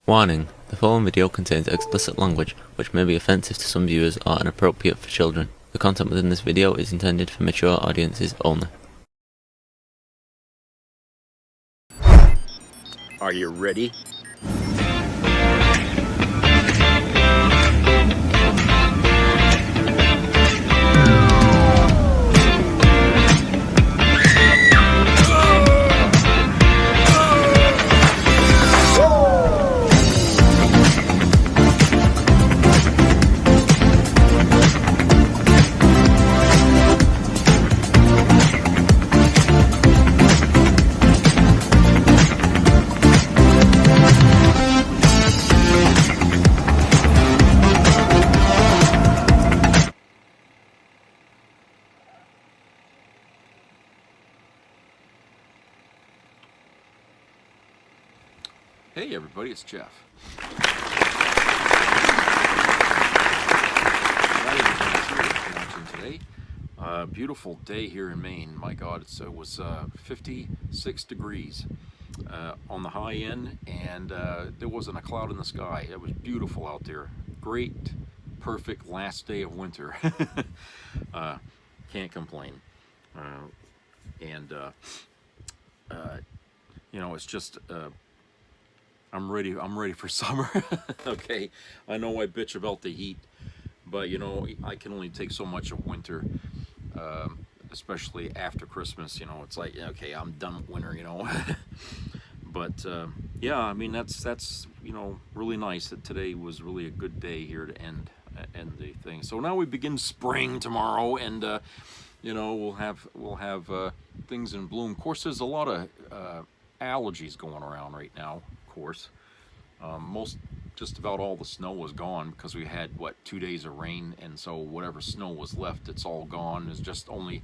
Warning: the following video contains explicit language which may be offensive to some viewers or inappropriate for children. The content within this video is intended for mature audiences only. Are you ready? Hey everybody, it's Jeff. Glad everybody's here watching today. Beautiful day here in Maine. My God, it was 56 degrees on the high end, and there wasn't a cloud in the sky. It was beautiful out there. Great, perfect last day of winter. Can't complain. You know, it's just. I'm ready for summer. Okay, I know I bitch about the heat, but you know, I can only take so much of winter, especially after Christmas. You know, it's like, okay, I'm done with winter, you know. But yeah, I mean, that's you know, really nice that today was really a good day here to end the thing. So now we begin spring tomorrow, and you know, we'll have things in bloom. Of course, there's a lot of allergies going around right now. Course, just about all the snow was gone because we had 2 days of rain, and so whatever snow was left, it's all gone. There's just only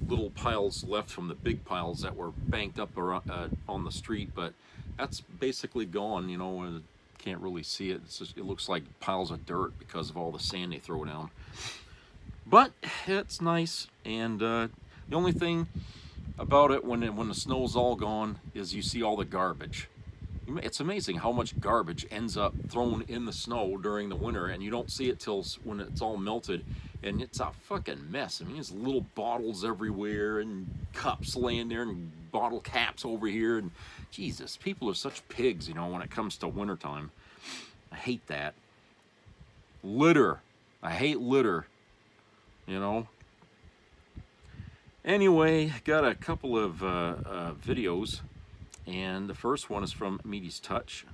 little piles left from the big piles that were banked up around, on the street, but that's basically gone. You know, can't really see it. It looks like piles of dirt because of all the sand they throw down. But it's nice, and the only thing about it when the snow's all gone is you see all the garbage. It's amazing how much garbage ends up thrown in the snow during the winter, and you don't see it till when it's all melted, and it's a fucking mess. I mean, there's little bottles everywhere, and cups laying there, and bottle caps over here, and Jesus, people are such pigs, you know, when it comes to wintertime. I hate that. Litter. I hate litter, you know. Anyway, got a couple of videos. And the first one is from Meaty's Touch,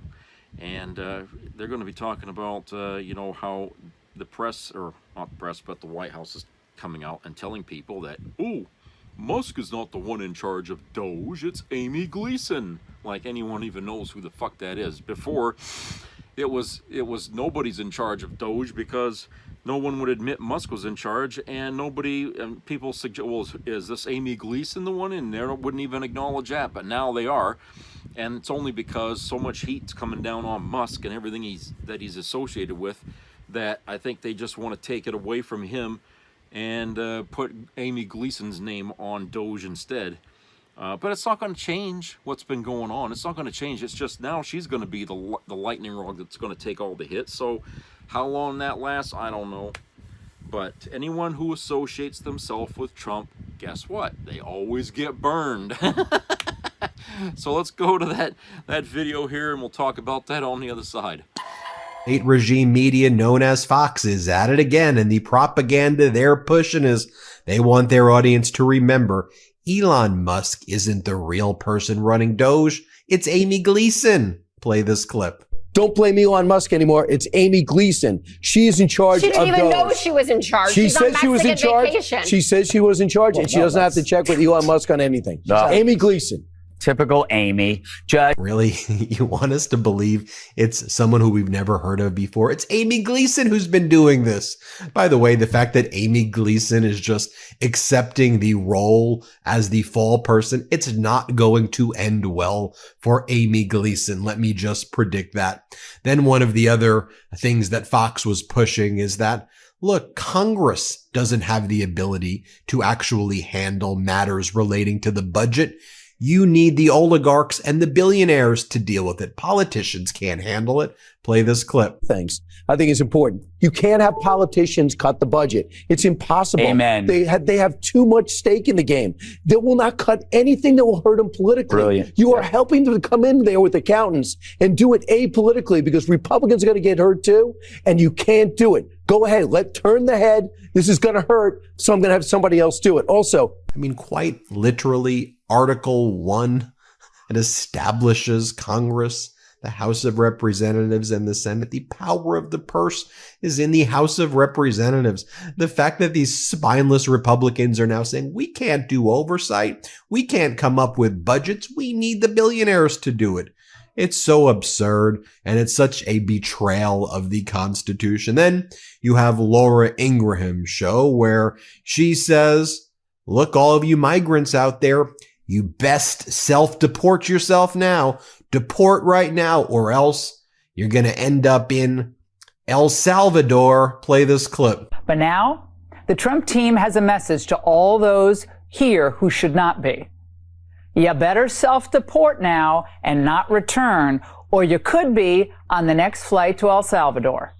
and they're going to be talking about, you know, how the press, or not the press, but the White House is coming out and telling people that, oh, Musk is not the one in charge of Doge, it's Amy Gleason. Like anyone even knows who the fuck that is. Before, it was nobody's in charge of Doge because no one would admit Musk was in charge, and people suggest, well, is this Amy Gleason the one? And they wouldn't even acknowledge that, but now they are. And it's only because so much heat's coming down on Musk and everything that he's associated with, that I think they just want to take it away from him and put Amy Gleason's name on Doge instead. But it's not going to change what's been going on. It's not going to change. It's just now she's going to be the lightning rod that's going to take all the hits. So how long that lasts, I don't know. But anyone who associates themselves with Trump, guess what? They always get burned. So let's go to that video here, and we'll talk about that on the other side. State regime media known as Fox is at it again, and the propaganda they're pushing is they want their audience to remember Elon Musk isn't the real person running Doge. It's Amy Gleason. Play this clip. Don't blame Elon Musk anymore. It's Amy Gleason. She is in charge of Doge. She didn't even know she was in charge. She She's said she was in charge. Vacation. She says she was in charge, and she doesn't have to check with Elon Musk on anything. No. Amy Gleason. Typical Amy. Judge. Really? You want us to believe it's someone who we've never heard of before? It's Amy Gleason who's been doing this. By the way, the fact that Amy Gleason is just accepting the role as the fall person, it's not going to end well for Amy Gleason. Let me just predict that. Then one of the other things that Fox was pushing is that, look, Congress doesn't have the ability to actually handle matters relating to the budget. You need the oligarchs and the billionaires to deal with it. Politicians can't handle it. Play this clip. Things I think is important. You can't have politicians cut the budget. It's impossible. Amen. They have too much stake in the game. They will not cut anything that will hurt them politically. Brilliant. You are helping them to come in there with accountants and do it apolitically because Republicans are going to get hurt too, and you can't do it. Go ahead. Turn the head. This is going to hurt, so I'm going to have somebody else do it. Also, I mean, quite literally, Article 1, it establishes Congress, the House of Representatives, and the Senate. The power of the purse is in the House of Representatives. The fact that these spineless Republicans are now saying, we can't do oversight, we can't come up with budgets, we need the billionaires to do it. It's so absurd, and it's such a betrayal of the Constitution. Then you have Laura Ingraham's show where she says, look, all of you migrants out there, you best self-deport yourself now. Deport right now, or else you're going to end up in El Salvador. Play this clip. But now, the Trump team has a message to all those here who should not be. You better self-deport now and not return, or you could be on the next flight to El Salvador.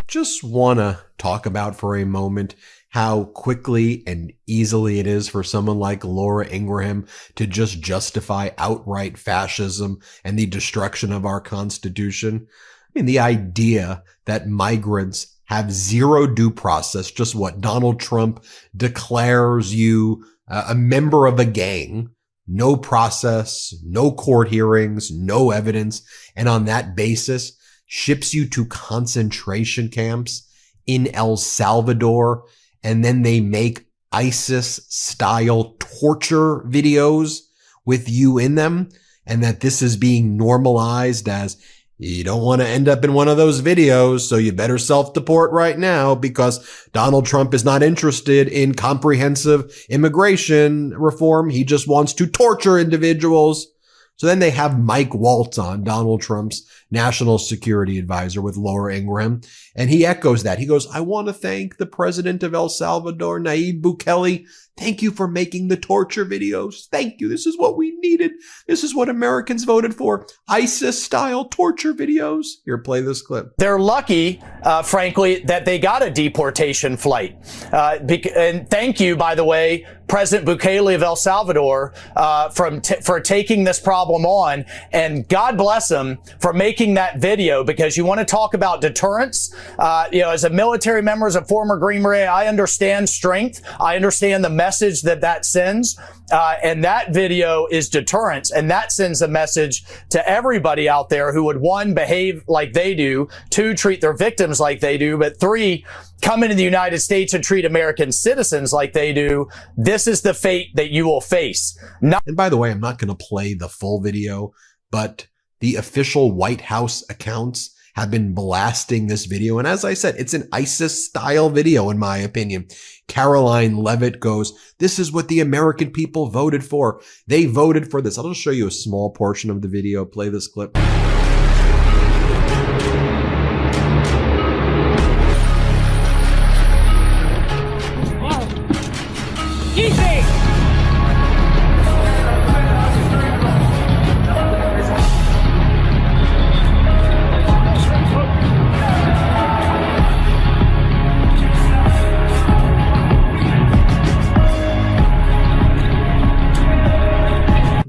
Just want to talk about for a moment how quickly and easily it is for someone like Laura Ingraham to just justify outright fascism and the destruction of our Constitution. I mean, the idea that migrants have zero due process, just what Donald Trump declares you a member of a gang, no process, no court hearings, no evidence, and on that basis ships you to concentration camps in El Salvador, and then they make ISIS-style torture videos with you in them, and that this is being normalized as you don't want to end up in one of those videos, so you better self-deport right now because Donald Trump is not interested in comprehensive immigration reform. He just wants to torture individuals. So then they have Mike Waltz on, Donald Trump's national security advisor, with Laura Ingraham, and he echoes that. He goes, I want to thank the president of El Salvador, Nayib Bukele. Thank you for making the torture videos. Thank you. This is what we needed. This is what Americans voted for. ISIS-style torture videos. Here, play this clip. They're lucky, frankly, that they got a deportation flight. And thank you, by the way, President Bukele of El Salvador, for taking this problem on. And God bless him for making that video, because you want to talk about deterrence. As a military member, as a former Green Beret, I understand strength. I understand the message that sends. And that video is deterrence. And that sends a message to everybody out there who would, one, behave like they do, two, treat their victims like they do, but three, come into the United States and treat American citizens like they do. This is the fate that you will face. And by the way, I'm not going to play the full video, but the official White House accounts have been blasting this video. And as I said, it's an ISIS-style video, in my opinion. Caroline Levitt goes, this is what the American people voted for. They voted for this. I'll just show you a small portion of the video. Play this clip.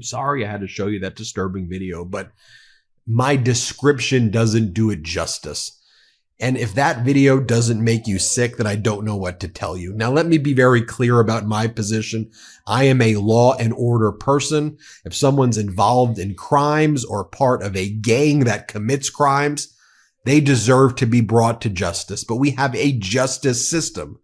Sorry I had to show you that disturbing video, but my description doesn't do it justice. And if that video doesn't make you sick, then I don't know what to tell you. Now, let me be very clear about my position. I am a law and order person. If someone's involved in crimes or part of a gang that commits crimes, they deserve to be brought to justice. But we have a justice system.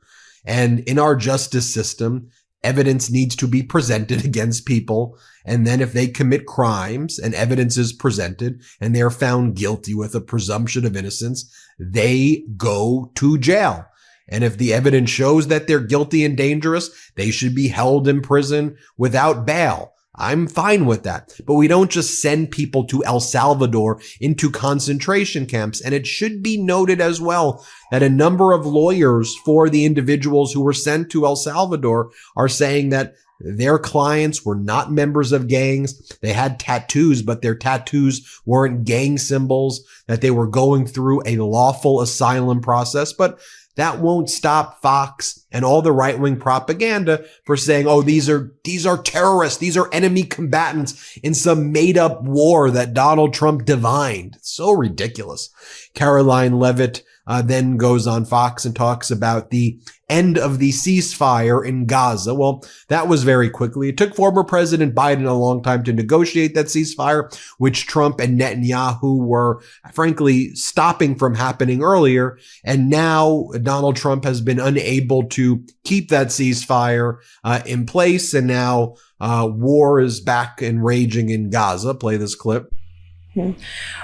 And in our justice system, evidence needs to be presented against people. And then if they commit crimes and evidence is presented and they're found guilty with a presumption of innocence, they go to jail. And if the evidence shows that they're guilty and dangerous, they should be held in prison without bail. I'm fine with that. But we don't just send people to El Salvador into concentration camps. And it should be noted as well that a number of lawyers for the individuals who were sent to El Salvador are saying that Their clients were not members of gangs. They had tattoos, but their tattoos weren't gang symbols, that they were going through a lawful asylum process. But that won't stop Fox and all the right-wing propaganda for saying, oh, these are terrorists. These are enemy combatants in some made-up war that Donald Trump divined. It's so ridiculous. Caroline Levitt then goes on Fox and talks about the end of the ceasefire in Gaza. Well, that was very quickly. It took former President Biden a long time to negotiate that ceasefire, which Trump and Netanyahu were, frankly, stopping from happening earlier. And now Donald Trump has been unable to keep that ceasefire in place. And now war is back and raging in Gaza. Play this clip.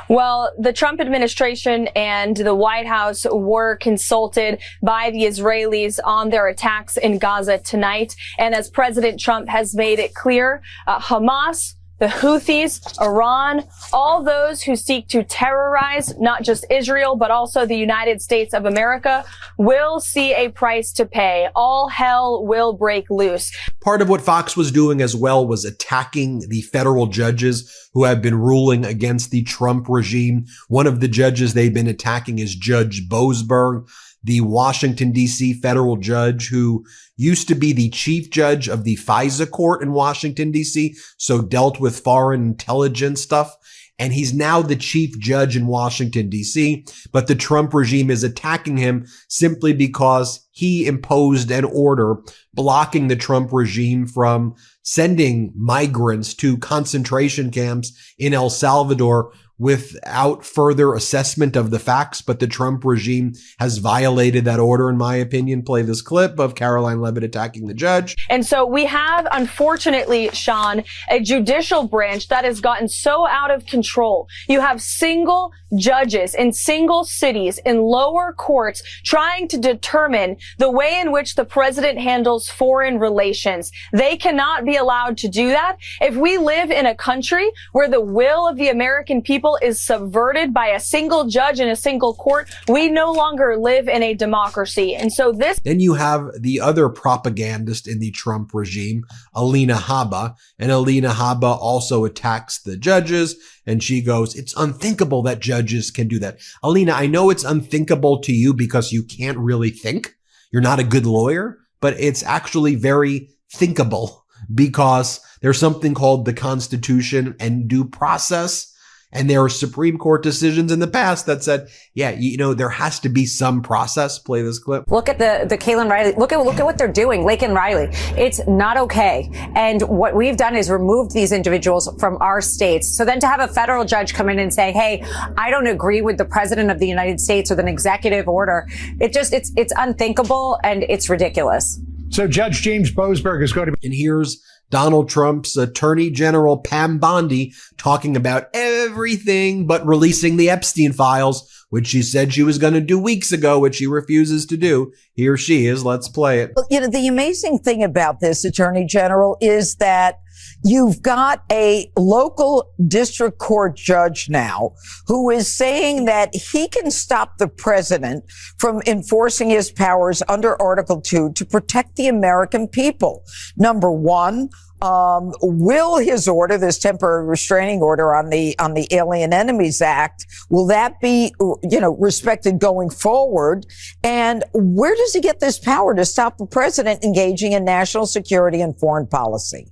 Well, the Trump administration and the White House were consulted by the Israelis on their attacks in Gaza tonight. And as President Trump has made it clear, Hamas, the Houthis, Iran, all those who seek to terrorize not just Israel, but also the United States of America will see a price to pay. All hell will break loose. Part of what Fox was doing as well was attacking the federal judges who have been ruling against the Trump regime. One of the judges they've been attacking is Judge Boasberg, the Washington, D.C. federal judge who used to be the chief judge of the FISA court in Washington, D.C., so dealt with foreign intelligence stuff. And he's now the chief judge in Washington, D.C., but the Trump regime is attacking him simply because he imposed an order blocking the Trump regime from sending migrants to concentration camps in El Salvador without further assessment of the facts. But the Trump regime has violated that order, in my opinion. Play this clip of Caroline Levitt attacking the judge. And so we have, unfortunately, Sean, a judicial branch that has gotten so out of control. You have single judges in single cities in lower courts trying to determine the way in which the president handles foreign relations. They cannot be allowed to do that. If we live in a country where the will of the American people is subverted by a single judge in a single court, we no longer live in a democracy. And so this. Then you have the other propagandist in the Trump regime, Alina Habba, and Alina Habba also attacks the judges. And she goes, it's unthinkable that judges can do that. Alina, I know it's unthinkable to you because you can't really think. You're not a good lawyer, but it's actually very thinkable because there's something called the Constitution and due process. And there are Supreme Court decisions in the past that said, yeah, you know, there has to be some process. Play this clip. Look at the Kaylin Riley. Look at what they're doing, Laken Riley. It's not okay. And what we've done is removed these individuals from our states. So then to have a federal judge come in and say, hey, I don't agree with the president of the United States with an executive order. It's unthinkable and it's ridiculous. So Judge James Boasberg is going to be. And here's Donald Trump's Attorney General Pam Bondi talking about everything but releasing the Epstein files, which she said she was going to do weeks ago, which she refuses to do. Here she is. Let's play it. You know, the amazing thing about this, Attorney General, is that you've got a local district court judge now who is saying that he can stop the president from enforcing his powers under Article 2 to protect the American people. Number one, will his order, this temporary restraining order on the Alien Enemies Act, will that be, respected going forward? And where does he get this power to stop the president engaging in national security and foreign policy?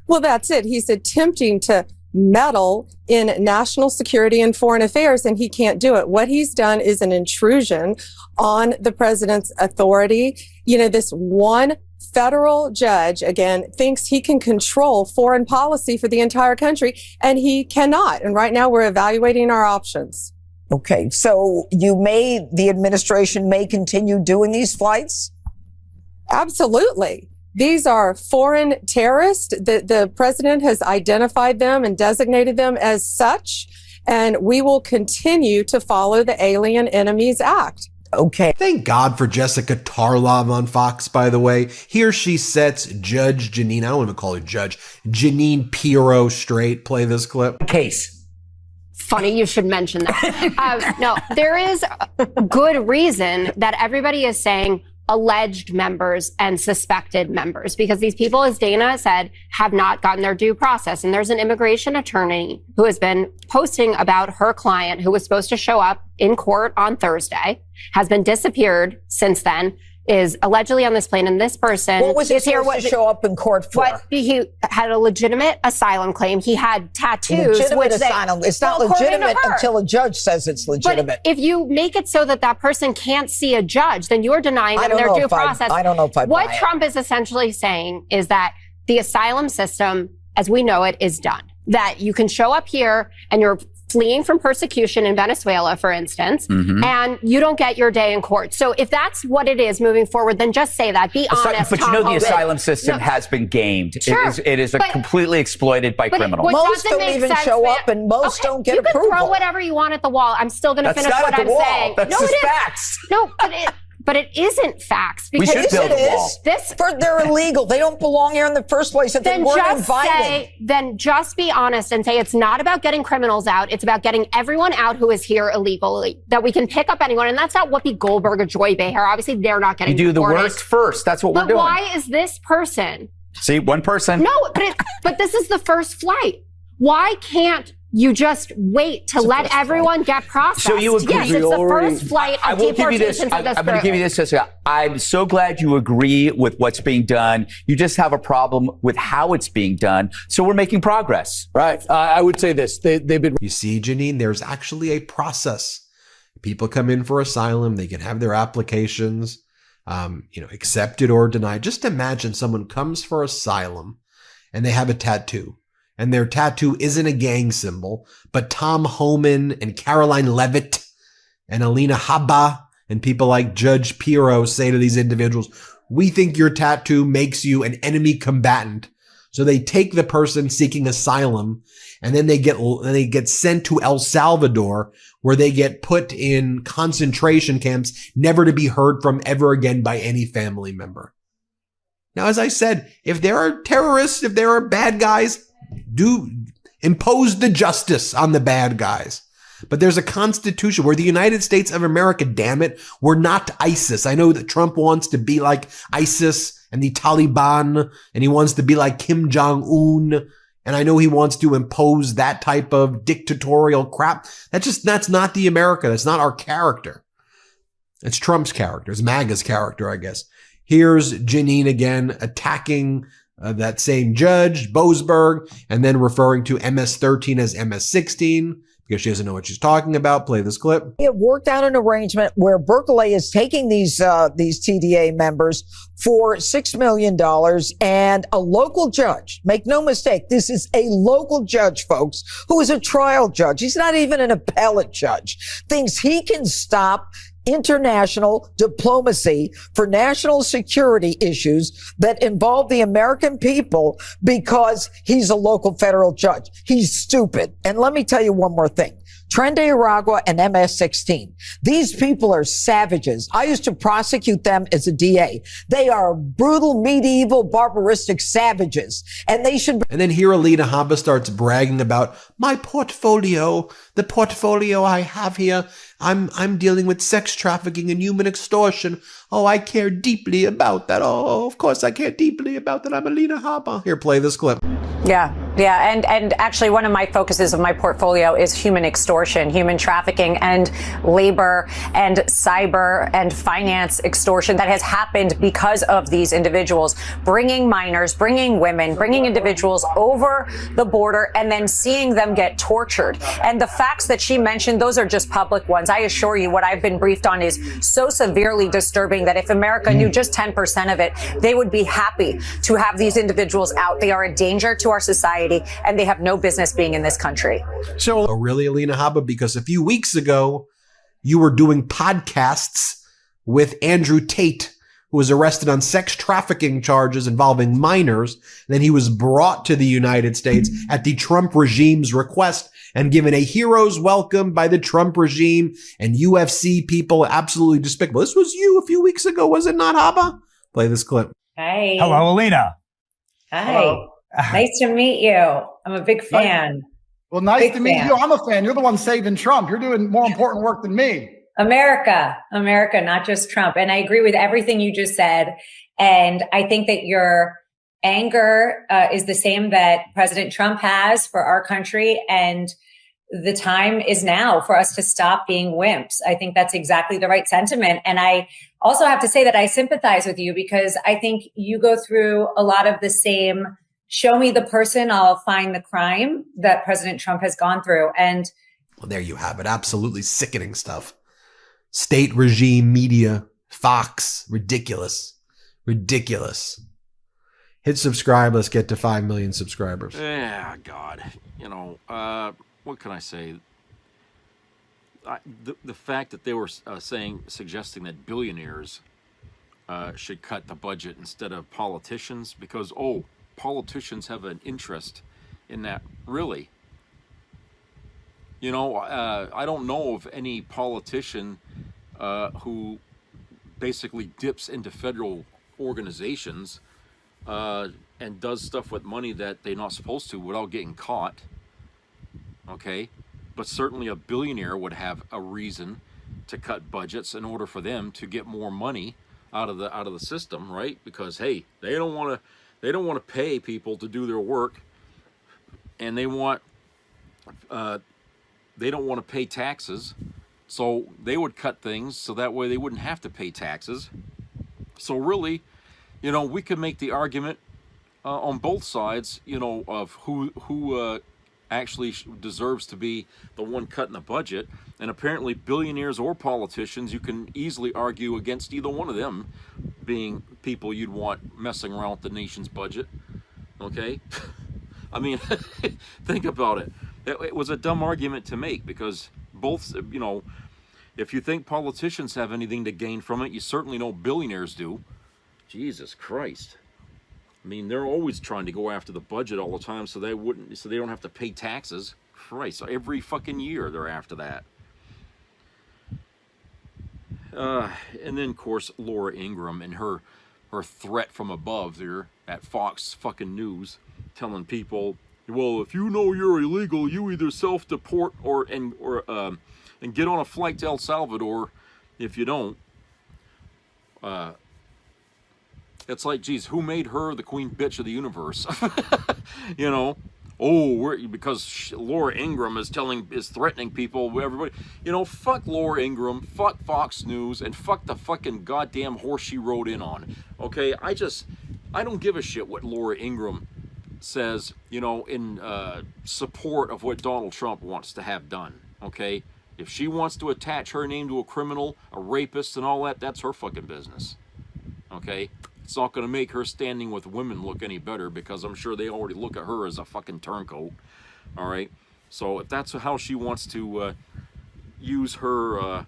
Well, that's it. He's attempting to meddle in national security and foreign affairs, and he can't do it. What he's done is an intrusion on the president's authority. You know, this one federal judge, again, thinks he can control foreign policy for the entire country, and he cannot. And right now we're evaluating our options. Okay, so the administration may continue doing these flights? Absolutely. These are foreign terrorists. The president has identified them and designated them as such, and we will continue to follow the Alien Enemies Act. Okay. Thank God for Jessica Tarlov on Fox, by the way. Here she sets Judge Jeanine, I don't even call her Judge, Jeanine Pirro straight. Play this clip. Case. Funny you should mention that. No, there is a good reason that everybody is saying, alleged members and suspected members, because these people, as Dana said, have not gotten their due process. And there's an immigration attorney who has been posting about her client who was supposed to show up in court on Thursday, has been disappeared since then, is allegedly on this plane, and this person what was he is here. supposed to show up in court for? What, he had a legitimate asylum claim. He had tattoos. Legitimate asylum. It's not legitimate until a judge says it's legitimate. But if you make it so that that person can't see a judge, then you're denying them their due process. I don't know if I buy What it. Trump is essentially saying is that the asylum system, as we know it, is done. That you can show up here and you're fleeing from persecution in Venezuela, for instance, and you don't get your day in court. So if that's what it is moving forward, then just say that. Be honest. But Tom you know, the Hogan. asylum system has been gamed. Sure, it is completely exploited by criminals. Most don't even show up, and most don't get approval. You can throw whatever you want at the wall. I'm still going to finish what I'm saying. That's no, just it is. facts. No, but it isn't facts. We Because should build a wall. They're illegal. They don't belong here in the first place. If they weren't invited. Then just be honest and say it's not about getting criminals out. It's about getting everyone out who is here illegally. That we can pick up anyone. And that's not Whoopi Goldberg or Joy Behar. Obviously, they're not getting You do deported. the worst first. That's what we're doing. But why is this person? See, one person. No, but this is the first flight. Why can't you just wait to let everyone get processed? So you agree? Yes, it's the first flight I of will give you this. deportations of this I'm going to give you this, Jessica. I'm so glad you agree with what's being done. You just have a problem with how it's being done. So we're making progress. Right. I would say this. They've been. You see, Janine, there's actually a process. People come in for asylum. They can have their applications, accepted or denied. Just imagine someone comes for asylum and they have a tattoo. And their tattoo isn't a gang symbol, but Tom Homan and Caroline Levitt and Alina Habba and people like Judge Pirro say to these individuals, we think your tattoo makes you an enemy combatant. So they take the person seeking asylum and then they get sent to El Salvador, where they get put in concentration camps, never to be heard from ever again by any family member. Now, as I said, if there are terrorists, if there are bad guys, do impose the justice on the bad guys. But there's a constitution. We're the United States of America, damn it. We're not ISIS. I know that Trump wants to be like ISIS and the Taliban, and he wants to be like Kim Jong-un. And I know he wants to impose that type of dictatorial crap. That's not the America. That's not our character. It's Trump's character. It's MAGA's character, I guess. Here's Janine again attacking that same judge, Boasberg, and then referring to MS-13 as MS-16 because she doesn't know what she's talking about. Play this clip. We have worked out an arrangement where Berkeley is taking these TDA members for $6 million, and a local judge, make no mistake, this is a local judge, folks, who is a trial judge. He's not even an appellate judge, thinks he can stop international diplomacy for national security issues that involve the American people because he's a local federal judge. He's stupid. And let me tell you one more thing. Tren de Aragua and MS-16. These people are savages. I used to prosecute them as a DA. They are brutal, medieval, barbaristic savages. And they should... And then here Alina Habba starts bragging about my portfolio, the portfolio I have here. I'm dealing with sex trafficking and human extortion. Oh, I care deeply about that. Oh, of course I care deeply about that. I'm Alina Habba. Here, play this clip. Yeah. And actually one of my focuses of my portfolio is human extortion, human trafficking, and labor and cyber and finance extortion that has happened because of these individuals bringing minors, bringing women, bringing individuals over the border and then seeing them get tortured. And the facts that she mentioned, those are just public ones. I assure you what I've been briefed on is so severely disturbing that if America knew just 10% of it, they would be happy to have these individuals out. They are a danger to our society and they have no business being in this country. So, really, Alina Habba? Because a few weeks ago, you were doing podcasts with Andrew Tate, who was arrested on sex trafficking charges involving minors. Then he was brought to the United States at the Trump regime's request and given a hero's welcome by the Trump regime and UFC people. Absolutely despicable. This was you a few weeks ago, was it not, Habba? Play this clip. Hey. Hello, Alina. Hi. Hello. Nice to meet you. I'm a big fan. Well, nice to meet you. I'm a fan. You're the one saving Trump. You're doing more important work than me. America, not just Trump. And I agree with everything you just said. And I think that your anger is the same that President Trump has for our country. And the time is now for us to stop being wimps. I think that's exactly the right sentiment. And I also have to say that I sympathize with you because I think you go through a lot of the same, show me the person, I'll find the crime that President Trump has gone through. And well, there you have it. Absolutely sickening stuff. State regime, media, Fox, ridiculous. Ridiculous. Hit subscribe. Let's get to 5 million subscribers. Yeah, God. You know, what can I say? The fact that they were suggesting that billionaires should cut the budget instead of politicians because, politicians have an interest in that. Really? You know, I don't know of any politician who basically dips into federal organizations and does stuff with money that they're not supposed to without getting caught. Okay? But certainly a billionaire would have a reason to cut budgets in order for them to get more money out of the system, right? Because hey, they don't want to pay people to do their work, and they don't want to pay taxes, so they would cut things so that way they wouldn't have to pay taxes. So really, you know, we could make the argument on both sides, you know, of who actually deserves to be the one cutting the budget. And apparently billionaires or politicians, you can easily argue against either one of them being people you'd want messing around with the nation's budget. Okay? I mean, think about it. It was a dumb argument to make because both, you know, if you think politicians have anything to gain from it, you certainly know billionaires do. Jesus Christ. I mean, they're always trying to go after the budget all the time so they don't have to pay taxes. Christ, every fucking year they're after that. And then, of course, Laura Ingraham and her threat from above there at Fox fucking News, telling people, well, if you know you're illegal, you either self-deport and get on a flight to El Salvador. If you don't, it's like, geez, who made her the queen bitch of the universe? You know, because Laura Ingraham is threatening people, everybody. You know, fuck Laura Ingraham, fuck Fox News, and fuck the fucking goddamn horse she rode in on. Okay, I don't give a shit what Laura Ingraham says, you know, in support of what Donald Trump wants to have done. Okay, if she wants to attach her name to a criminal, a rapist, and all that, that's her fucking business. Okay. It's not going to make her standing with women look any better because I'm sure they already look at her as a fucking turncoat. All right. So if that's how she wants to use her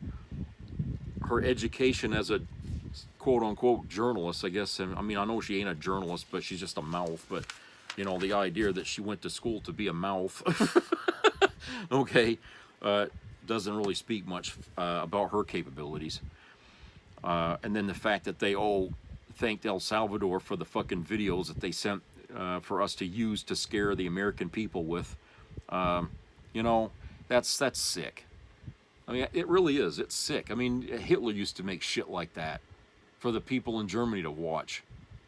education as a quote unquote journalist, I guess. I mean, I know she ain't a journalist, but she's just a mouth. But you know, the idea that she went to school to be a mouth, okay, doesn't really speak much about her capabilities. And then the fact that they all thanked El Salvador for the fucking videos that they sent for us to use to scare the American people with. You know, that's sick. I mean, it really is. It's sick. I mean, Hitler used to make shit like that for the people in Germany to watch.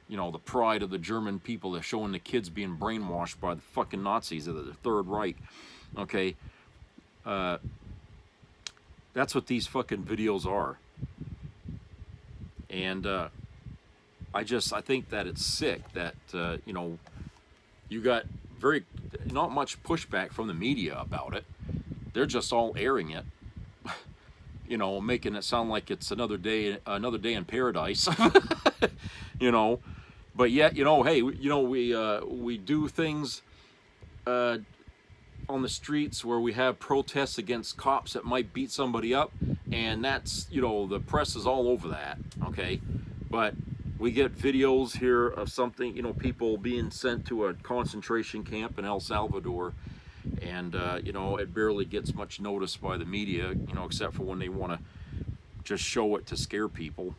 You know, the pride of the German people, they're showing the kids being brainwashed by the fucking Nazis of the Third Reich. Okay? That's what these fucking videos are. And I think that it's sick that, you know, you got not much pushback from the media about it. They're just all airing it, you know, making it sound like it's another day in paradise, you know. But yet, you know, hey, you know, we do things on the streets where we have protests against cops that might beat somebody up, and that's, you know, the press is all over that, okay? But we get videos here of something, you know, people being sent to a concentration camp in El Salvador, and, you know, it barely gets much notice by the media, you know, except for when they want to just show it to scare people.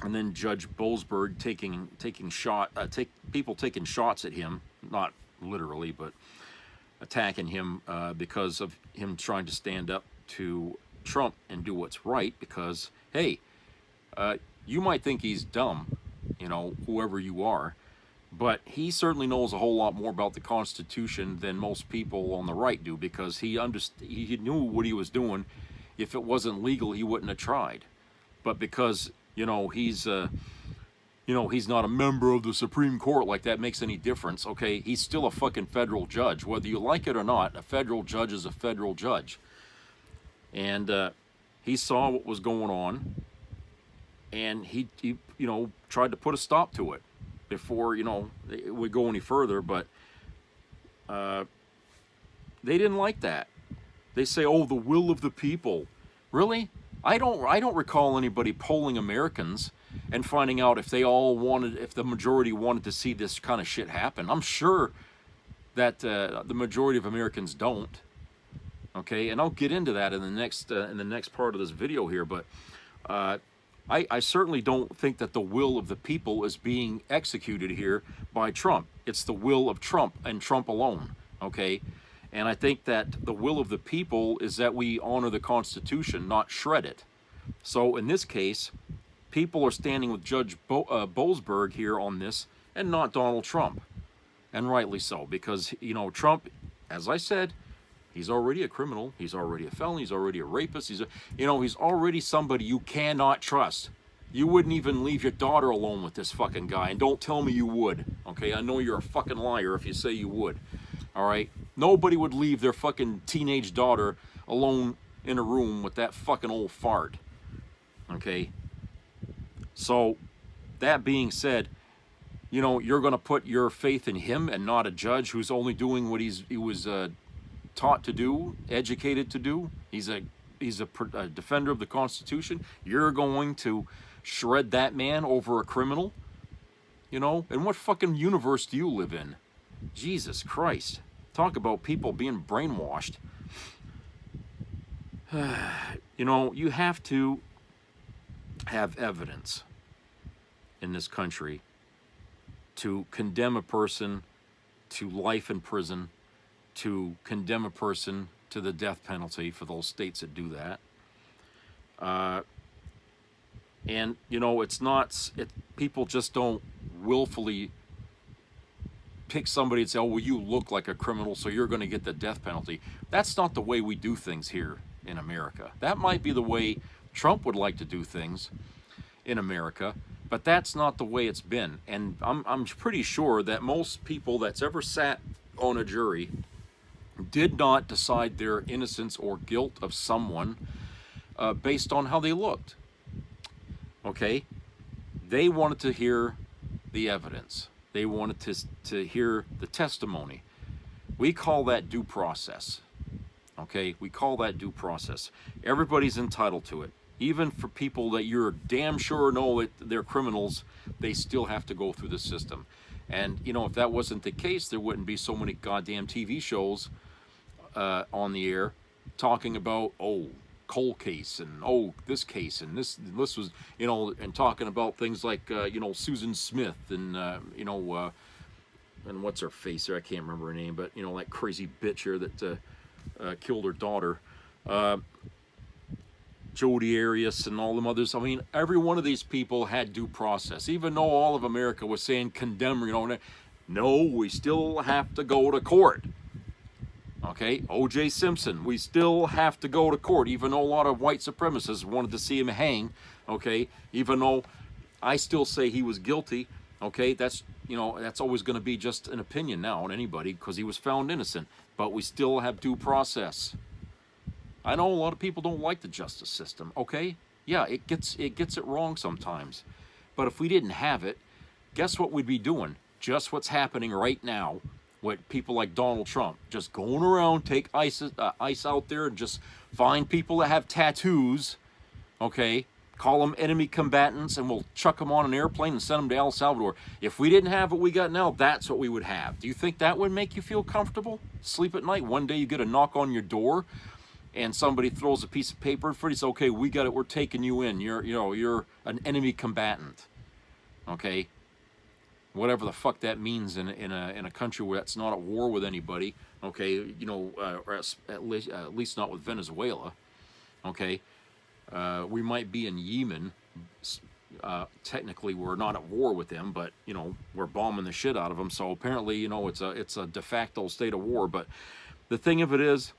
And then Judge Boasberg people taking shots at him, not literally, but attacking him because of him trying to stand up to Trump and do what's right, because, hey, you might think he's dumb, you know, whoever you are, but he certainly knows a whole lot more about the Constitution than most people on the right do, because he knew what he was doing. If it wasn't legal, he wouldn't have tried. But because, you know, he's not a member of the Supreme Court, like that makes any difference, okay? He's still a fucking federal judge. Whether you like it or not, a federal judge is a federal judge. And he saw what was going on, and he you know, tried to put a stop to it before, you know, it would go any further. But they didn't like that. They say, oh, the will of the people. Really? I don't recall anybody polling Americans and finding out if the majority wanted to see this kind of shit happen. I'm sure that the majority of Americans don't. Okay, and I'll get into that in the next part of this video here. But I certainly don't think that the will of the people is being executed here by Trump. It's the will of Trump and Trump alone. Okay. And I think that the will of the people is that we honor the Constitution, not shred it. So in this case, people are standing with Judge Boasberg here on this, and not Donald Trump. And rightly so, because, you know, Trump, as I said, he's already a criminal. He's already a felon. He's already a rapist. He's already somebody you cannot trust. You wouldn't even leave your daughter alone with this fucking guy. And don't tell me you would. Okay, I know you're a fucking liar if you say you would. All right? Nobody would leave their fucking teenage daughter alone in a room with that fucking old fart. Okay? So, that being said, you know, you're going to put your faith in him and not a judge who's only doing what he was taught to do, educated to do. He's a defender of the Constitution. You're going to shred that man over a criminal? You know? And what fucking universe do you live in? Jesus Christ. Talk about people being brainwashed. You know, you have to have evidence in this country to condemn a person to life in prison, to condemn a person to the death penalty for those states that do that. And, you know, people just don't willfully pick somebody and say, oh, well, you look like a criminal, so you're going to get the death penalty. That's not the way we do things here in America. That might be the way Trump would like to do things in America, but that's not the way it's been. And I'm pretty sure that most people that's ever sat on a jury did not decide their innocence or guilt of someone based on how they looked. Okay? They wanted to hear the evidence. They wanted to hear the testimony. We call that due process. Okay? We call that due process. Everybody's entitled to it. Even for people that you're damn sure know that they're criminals, they still have to go through the system. And, you know, if that wasn't the case, there wouldn't be so many goddamn TV shows on the air talking about, oh, Cole case, and oh, this case, and this was, you know, and talking about things like, you know, Susan Smith, and, you know, and what's her face there? I can't remember her name, but, you know, that crazy bitch here that killed her daughter. Jodi Arias and all them others. I mean, every one of these people had due process, even though all of America was saying condemn, you know. No, we still have to go to court. Okay, O.J. Simpson, we still have to go to court, even though a lot of white supremacists wanted to see him hang. Okay, even though I still say he was guilty. Okay, that's, you know, that's always going to be just an opinion now on anybody because he was found innocent. But we still have due process. I know a lot of people don't like the justice system, okay? Yeah, it gets it wrong sometimes. But if we didn't have it, guess what we'd be doing? Just what's happening right now with people like Donald Trump. Just going around, take ICE out there and just find people that have tattoos, okay? Call them enemy combatants, and we'll chuck them on an airplane and send them to El Salvador. If we didn't have what we got now, that's what we would have. Do you think that would make you feel comfortable? Sleep at night. One day you get a knock on your door, and somebody throws a piece of paper in front of you, says, okay, we got it, we're taking you in. You're an enemy combatant. Okay? whatever the fuck that means in a country where that's not at war with anybody, okay, you know, or at least not with Venezuela, okay. We might be in Yemen. Technically, we're not at war with them, but you know, we're bombing the shit out of them. So apparently, you know, it's a de facto state of war. But the thing of it is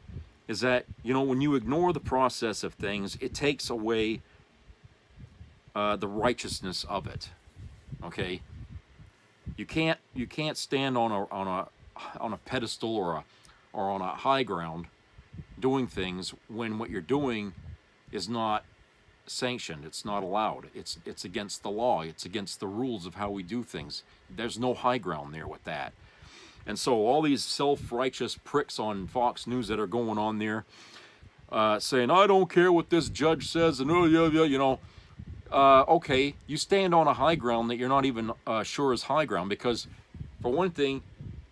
that, you know, when you ignore the process of things, it takes away the righteousness of it. Okay, you can't stand on a pedestal or on a high ground doing things when what you're doing is not sanctioned. It's not allowed. It's against the law. It's against the rules of how we do things. There's no high ground there with that. And so all these self-righteous pricks on Fox News that are going on there saying, I don't care what this judge says, and you know, okay, you stand on a high ground that you're not even sure is high ground, because for one thing,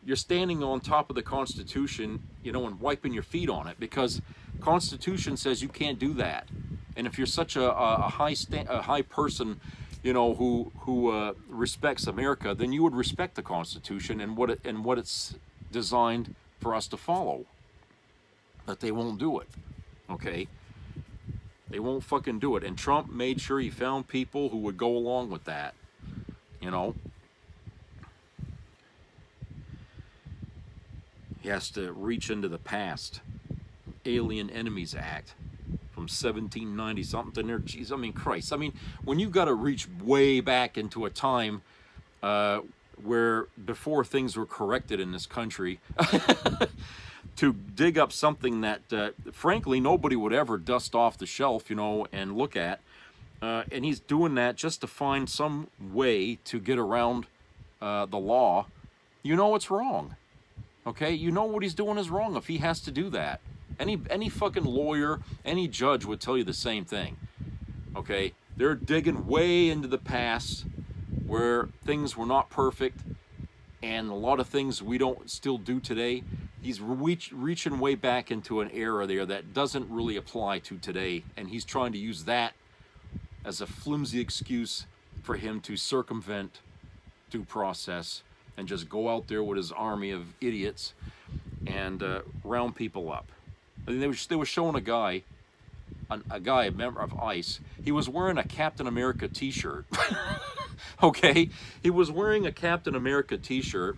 you're standing on top of the Constitution, you know, and wiping your feet on it, because Constitution says you can't do that. And if you're such a high person, you know, who respects America, then you would respect the Constitution and what it's designed for us to follow. But they won't do it, okay? They won't fucking do it. And Trump made sure he found people who would go along with that, you know. He has to reach into the past. Alien Enemies Act from 1790 something there. Jeez, I mean, Christ. I mean, when you've got to reach way back into a time where before things were corrected in this country to dig up something that frankly nobody would ever dust off the shelf, you know, and look at, and he's doing that just to find some way to get around the law. You know it's wrong, okay? You know what he's doing is wrong if he has to do that. Any fucking lawyer, any judge would tell you the same thing, okay? They're digging way into the past where things were not perfect, and a lot of things we don't still do today. He's reaching way back into an era there that doesn't really apply to today, and he's trying to use that as a flimsy excuse for him to circumvent due process and just go out there with his army of idiots and round people up. I mean, they were showing a guy, a member of ICE. He was wearing a Captain America t-shirt. Okay, he was wearing a Captain America t-shirt,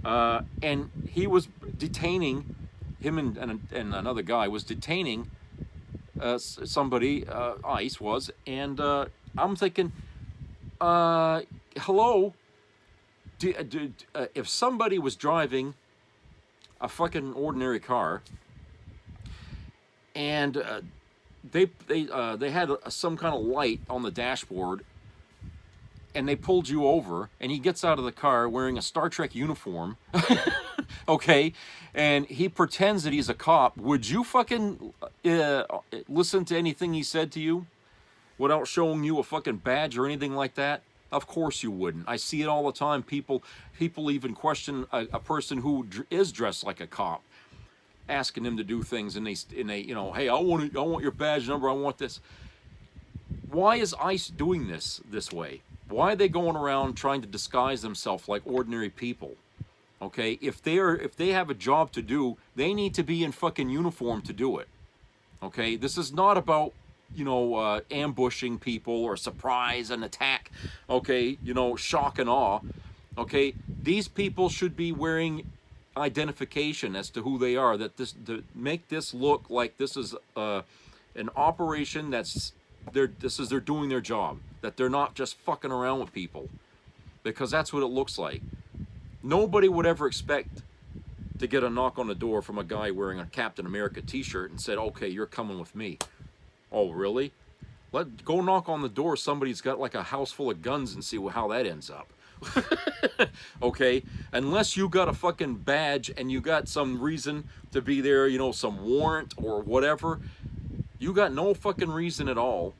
and he was detaining him and another guy was detaining somebody. ICE was, and I'm thinking, hello. If somebody was driving a fucking ordinary car, and they had some kind of light on the dashboard, and they pulled you over, and he gets out of the car wearing a Star Trek uniform, okay, and he pretends that he's a cop, would you fucking listen to anything he said to you without showing you a fucking badge or anything like that? Of course you wouldn't. I see it all the time. People even question a person who is dressed like a cop, asking him to do things, and they you know, hey, I want your badge number, I want this. Why is ICE doing this way? Why are they going around trying to disguise themselves like ordinary people? Okay, if they have a job to do, they need to be in fucking uniform to do it. Okay, this is not about, you know, ambushing people or surprise and attack. Okay, you know, shock and awe. Okay, these people should be wearing identification as to who they are, that to make this look like this is an operation they're doing their job, that they're not just fucking around with people, because that's what it looks like. Nobody would ever expect to get a knock on the door from a guy wearing a Captain America t-shirt and said, okay, you're coming with me. Oh, really? Go knock on the door. Somebody's got like a house full of guns and see how that ends up. Okay? Unless you got a fucking badge and you got some reason to be there, you know, some warrant or whatever, you got no fucking reason at all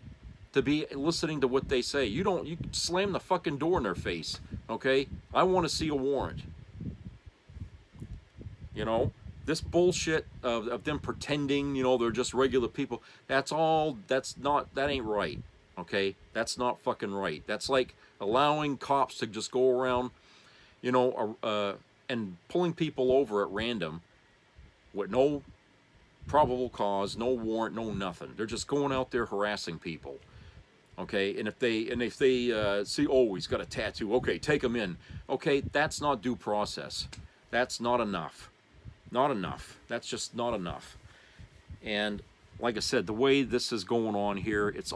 to be listening to what they say. You slam the fucking door in their face. Okay? I want to see a warrant. You know? This bullshit of them pretending, you know, they're just regular people, that ain't right, okay? That's not fucking right. That's like allowing cops to just go around and pulling people over at random with no probable cause, no warrant, no nothing. They're just going out there harassing people. Okay, and if they see, oh, he's got a tattoo, okay, take him in. Okay, that's not due process. That's not enough. Not enough. That's just not enough. And like I said, the way this is going on here, it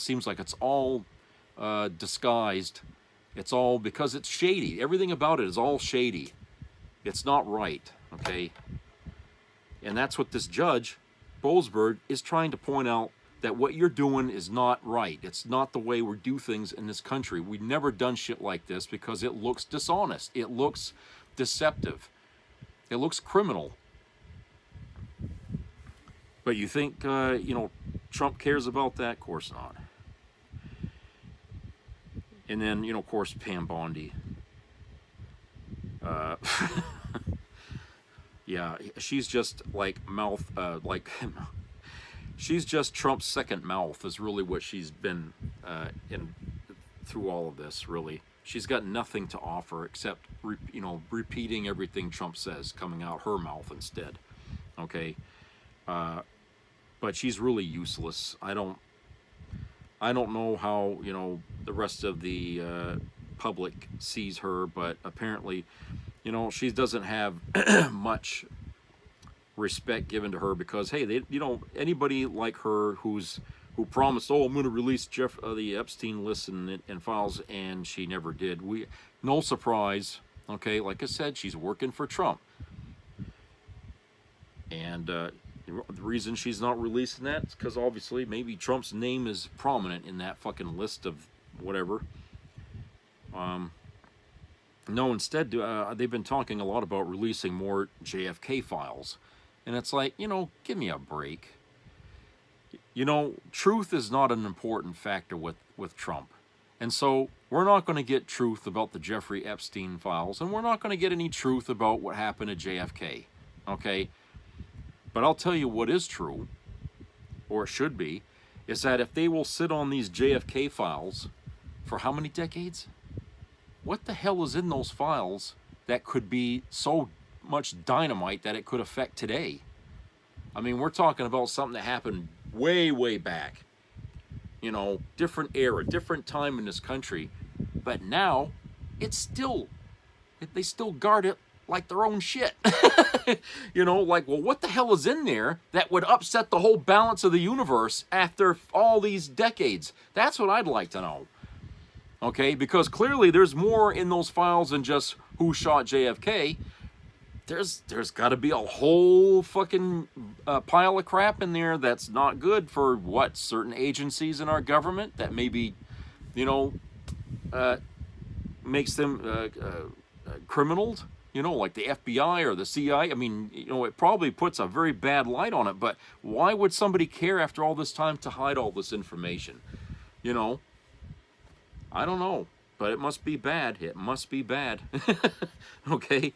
seems like it's all disguised. It's all because it's shady. Everything about it is all shady. It's not right, okay? And that's what this judge, Boasberg, is trying to point out, that what you're doing is not right. It's not the way we do things in this country. We've never done shit like this because it looks dishonest. It looks deceptive. It looks criminal. But you think, Trump cares about that? Of course not. And then, of course, Pam Bondi. Yeah, she's just like she's just Trump's second mouth is really what she's been through all of this, really. She's got nothing to offer except, repeating everything Trump says coming out her mouth instead, okay? But she's really useless. I don't know how, the rest of the public sees her, but apparently, she doesn't have much respect given to her because, hey, anybody like her who promised, oh, I'm going to release the Epstein list and files, and she never did. No surprise, okay? Like I said, she's working for Trump, and the reason she's not releasing that is because obviously maybe Trump's name is prominent in that fucking list of whatever. No, instead, they've been talking a lot about releasing more JFK files. And it's like, give me a break. Truth is not an important factor with Trump. And so we're not going to get truth about the Jeffrey Epstein files, and we're not going to get any truth about what happened to JFK. Okay? But I'll tell you what is true, or it should be, is that if they will sit on these JFK files for how many decades? What the hell is in those files that could be so much dynamite that it could affect today? I mean, we're talking about something that happened way, way back. Different era, different time in this country. But now, they still guard it like their own shit. Well, what the hell is in there that would upset the whole balance of the universe after all these decades? That's what I'd like to know. Okay, because clearly there's more in those files than just who shot JFK. There's got to be a whole fucking pile of crap in there that's not good for certain agencies in our government that maybe, makes them criminals, like the FBI or the CIA. I mean, it probably puts a very bad light on it, but why would somebody care after all this time to hide all this information? I don't know, but it must be bad. It must be bad. Okay?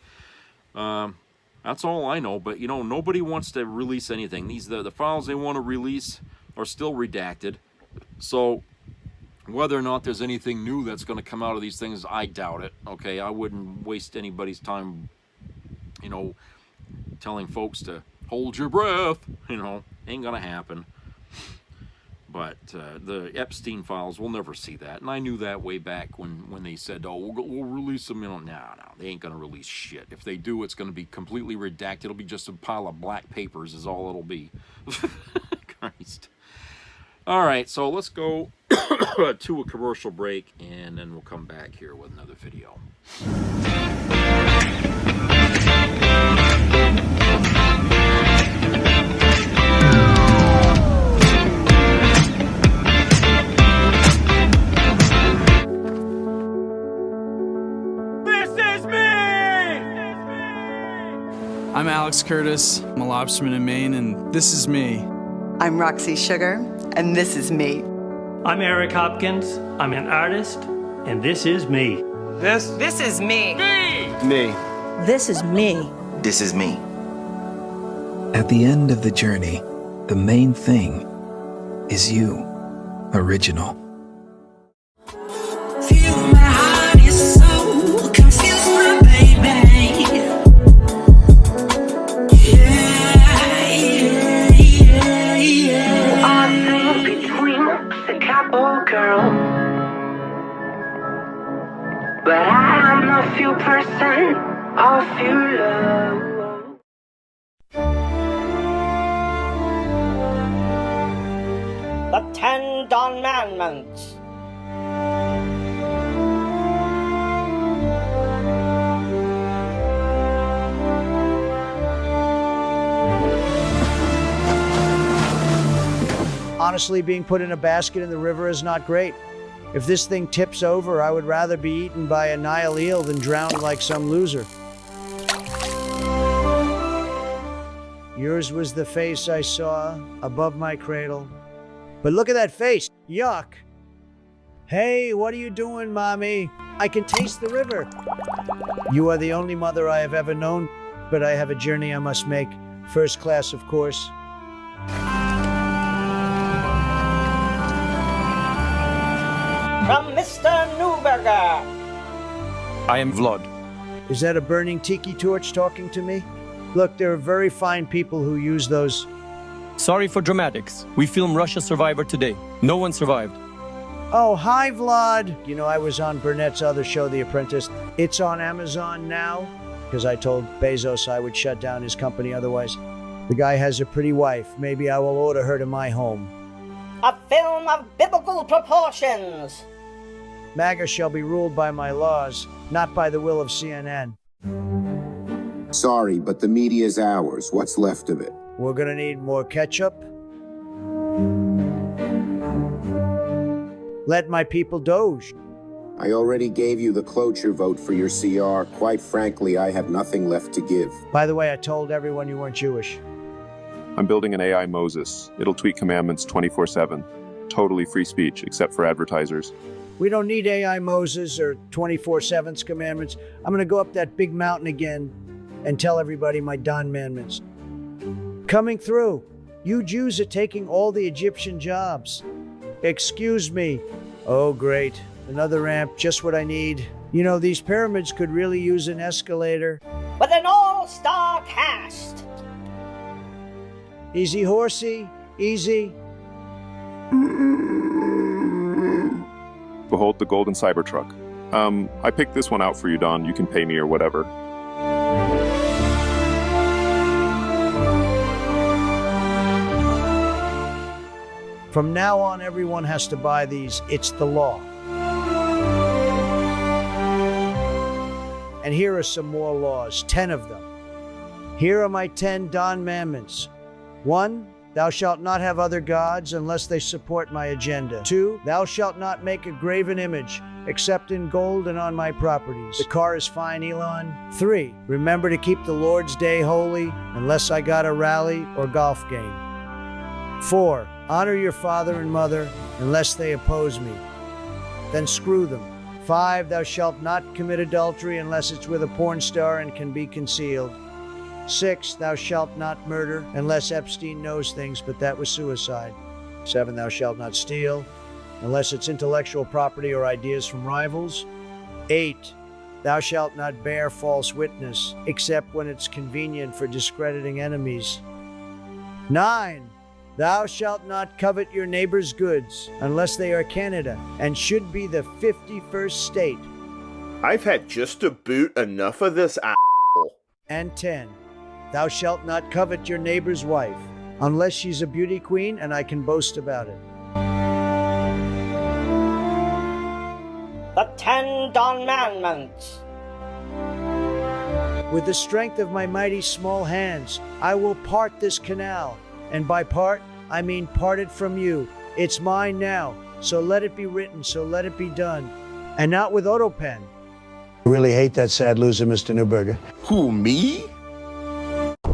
That's all I know, but nobody wants to release anything. The files they want to release are still redacted. So whether or not there's anything new that's going to come out of these things, I doubt it. Okay? I wouldn't waste anybody's time, telling folks to hold your breath. Ain't going to happen. But the Epstein files, we'll never see that. And I knew that way back when they said, oh, we'll release them. No, they ain't going to release shit. If they do, it's going to be completely redacted. It'll be just a pile of black papers is all it'll be. Christ. All right, so let's go to a commercial break, and then we'll come back here with another video. I'm Alex Curtis. I'm a lobsterman in Maine, and this is me. I'm Roxy Sugar, and this is me. I'm Eric Hopkins. I'm an artist, and this is me. This is me. Me. This is me. This is me. At the end of the journey, the main thing is you, original. Feel my heart is so confused. I feel person, I feel love. The 10 Commandments. Honestly, being put in a basket in the river is not great. If this thing tips over, I would rather be eaten by a Nile eel than drowned like some loser. Yours was the face I saw above my cradle. But look at that face. Yuck. Hey, what are you doing, Mommy? I can taste the river. You are the only mother I have ever known, but I have a journey I must make. First class, of course. From Mr. Newberger. I am Vlad. Is that a burning tiki torch talking to me? Look, there are very fine people who use those. Sorry for dramatics. We filmed Russia Survivor today. No one survived. Oh, hi, Vlad. You know, I was on Burnett's other show, The Apprentice. It's on Amazon now, because I told Bezos I would shut down his company otherwise. The guy has a pretty wife. Maybe I will order her to my home. A film of biblical proportions. MAGA shall be ruled by my laws, not by the will of CNN. Sorry, but the media's ours. What's left of it? We're gonna need more ketchup. Let my people doge. I already gave you the cloture vote for your CR. Quite frankly, I have nothing left to give. By the way, I told everyone you weren't Jewish. I'm building an AI Moses. It'll tweet commandments 24/7. Totally free speech, except for advertisers. We don't need AI Moses or 24/7's commandments. I'm gonna go up that big mountain again and tell everybody my Don Commandments. Coming through. You Jews are taking all the Egyptian jobs. Excuse me. Oh, great. Another ramp, just what I need. You know, these pyramids could really use an escalator. With an all-star cast. Easy, horsey. Easy. Behold the golden Cybertruck. I picked this one out for you, Don. You can pay me or whatever. From now on, everyone has to buy these. It's the law. And here are some more laws, 10 of them. Here are my 10 Don Commandments. 1, thou shalt not have other gods unless they support my agenda. 2, thou shalt not make a graven image except in gold and on my properties. The car is fine, Elon. 3, remember to keep the Lord's Day holy unless I got a rally or golf game. 4, honor your father and mother unless they oppose me. Then screw them. 5, thou shalt not commit adultery unless it's with a porn star and can be concealed. 6, thou shalt not murder unless Epstein knows things, but that was suicide. 7, thou shalt not steal unless it's intellectual property or ideas from rivals. 8, thou shalt not bear false witness except when it's convenient for discrediting enemies. 9, thou shalt not covet your neighbor's goods unless they are Canada and should be the 51st state. I've had just about enough of this And 10, thou shalt not covet your neighbor's wife unless she's a beauty queen and I can boast about it. The 10 Commandments. With the strength of my mighty small hands, I will part this canal. And by part, I mean part it from you. It's mine now, so let it be written, so let it be done. And not with AutoPen. I really hate that sad loser, Mr. Newberger. Who, me?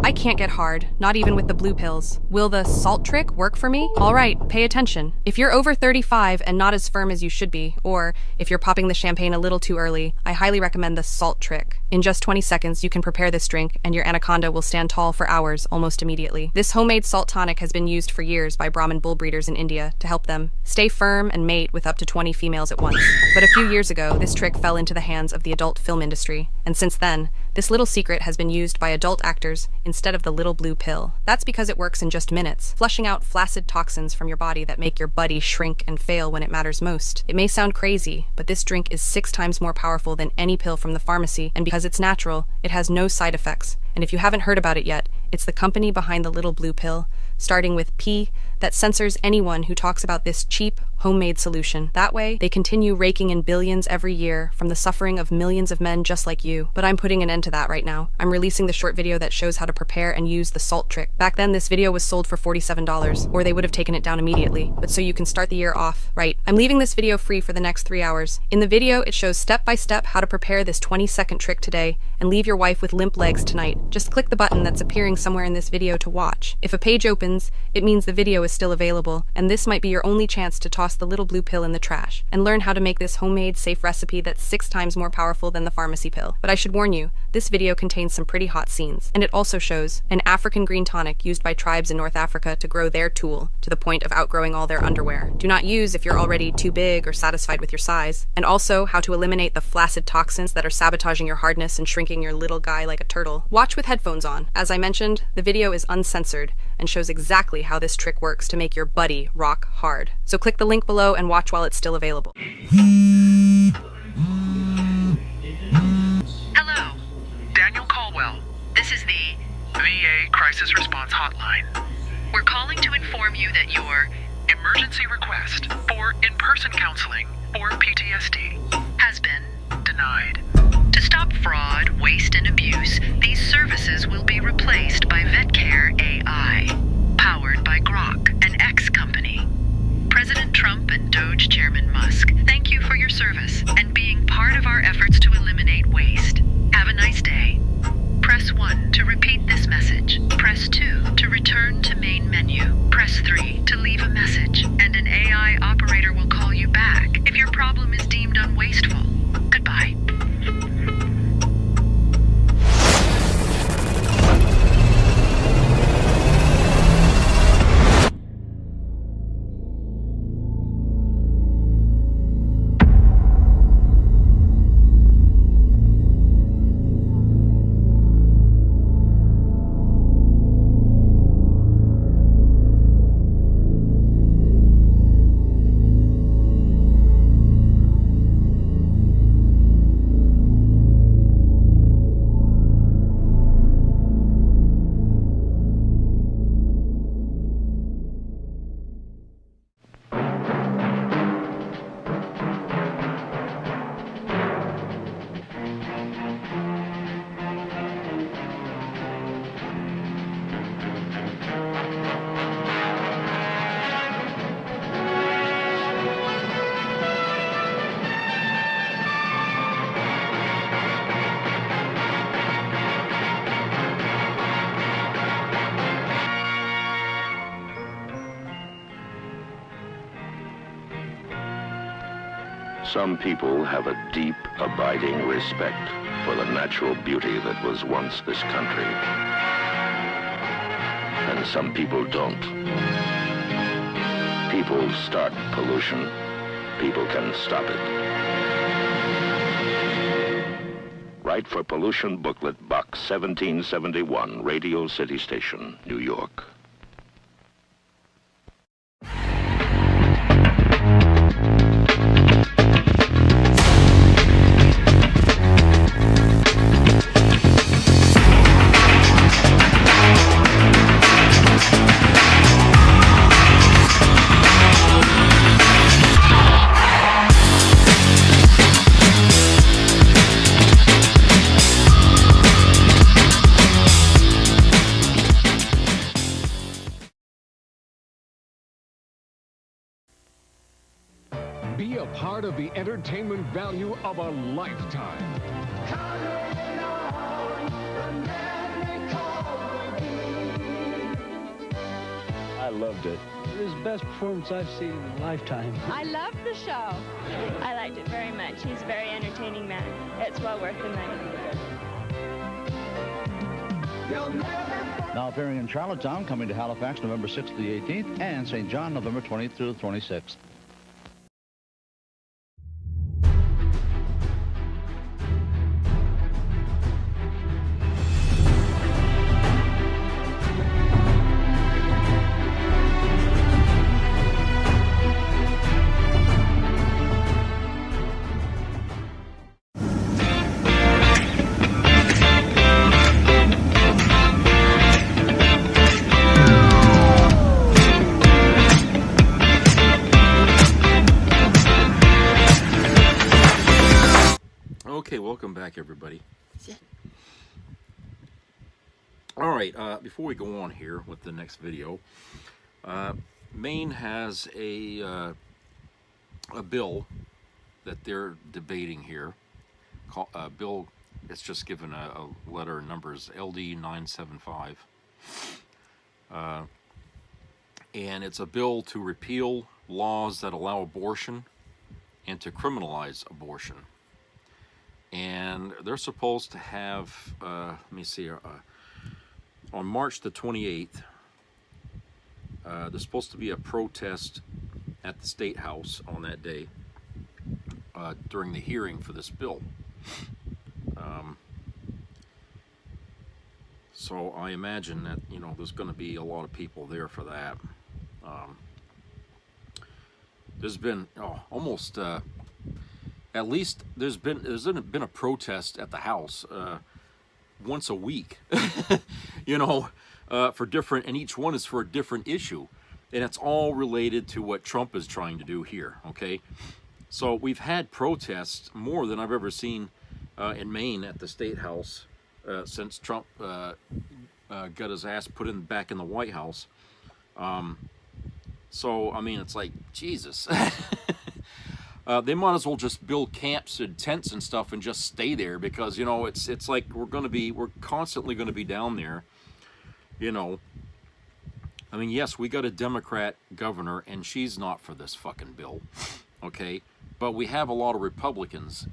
I can't get hard, not even with the blue pills. Will the salt trick work for me? All right, pay attention. If you're over 35 and not as firm as you should be, or if you're popping the champagne a little too early, I highly recommend the salt trick. In just 20 seconds, you can prepare this drink, and your anaconda will stand tall for hours, almost immediately. This homemade salt tonic has been used for years by Brahmin bull breeders in India to help them stay firm and mate with up to 20 females at once. But a few years ago, this trick fell into the hands of the adult film industry, and since then, This little secret has been used by adult actors instead of the little blue pill. That's because it works in just minutes, flushing out flaccid toxins from your body that make your buddy shrink and fail when it matters most. It may sound crazy, but this drink is 6 times more powerful than any pill from the pharmacy, and because it's natural, it has no side effects. And if you haven't heard about it yet, it's the company behind the little blue pill, starting with P, that censors anyone who talks about this cheap, homemade solution. That way, they continue raking in billions every year from the suffering of millions of men just like you. But I'm putting an end to that right now. I'm releasing the short video that shows how to prepare and use the salt trick. Back then, this video was sold for $47, or they would have taken it down immediately. But so you can start the year off right. I'm leaving this video free for the next 3 hours. In the video, it shows step by step how to prepare this 20-second trick today and leave your wife with limp legs tonight. Just click the button that's appearing somewhere in this video to watch. If a page opens, it means the video is still available, and this might be your only chance to toss the little blue pill in the trash and learn how to make this homemade, safe recipe that's 6 times more powerful than the pharmacy pill. But I should warn you, this video contains some pretty hot scenes, and it also shows an African green tonic used by tribes in North Africa to grow their tool to the point of outgrowing all their underwear. Do not use if you're already too big or satisfied with your size, and also how to eliminate the flaccid toxins that are sabotaging your hardness and shrinking your little guy like a turtle. Watch with headphones on. As I mentioned, the video is uncensored and shows exactly how this trick works to make your buddy rock hard. So click the link below and watch while it's still available. Hello, Daniel Caldwell. This is the VA Crisis Response Hotline. We're calling to inform you that your emergency request for in-person counseling for PTSD has been denied. To stop fraud, waste, and abuse, these services will be replaced by VetCare AI, powered by Grok, an X company. President Trump and Doge Chairman Musk, thank you for your service and being part of our efforts to eliminate waste. Have a nice day. Press 1 to repeat this message. Press 2 to return to main menu. Press 3 to leave a message, and an AI operator will call you back if your problem is deemed unwasteful. Goodbye. Some people have a deep, abiding respect for the natural beauty that was once this country. And some people don't. People start pollution. People can stop it. Write for Pollution Booklet, Box 1771, Radio City Station, New York. Be a part of the entertainment value of a lifetime. I loved it. It was the best performance I've seen in a lifetime. I loved the show. I liked it very much. He's a very entertaining man. It's well worth the money. Now appearing in Charlottetown, coming to Halifax November 6th to the 18th, and St. John November 20th through the 26th. back, everybody. All right, before we go on here with the next video, Maine has a bill that they're debating here. Bill, it's just given a letter, numbers LD 975. And it's a bill to repeal laws that allow abortion and to criminalize abortion. And they're supposed to have, let me see, on March the 28th, there's supposed to be a protest at the State House on that day during the hearing for this bill. So I imagine that, you know, there's going to be a lot of people there for that. There's been almost at least there's been a protest at the House once a week, you know, for different, and each one is for a different issue, and it's all related to what Trump is trying to do here. Okay, so we've had protests more than I've ever seen in Maine at the State House since Trump got his ass put back in the White House. So I mean, it's like Jesus. They might as well just build camps and tents and stuff and just stay there, because, you know, it's like we're constantly going to be down there, you know. I mean, yes, we got a Democrat governor and she's not for this fucking bill, okay, but we have a lot of Republicans,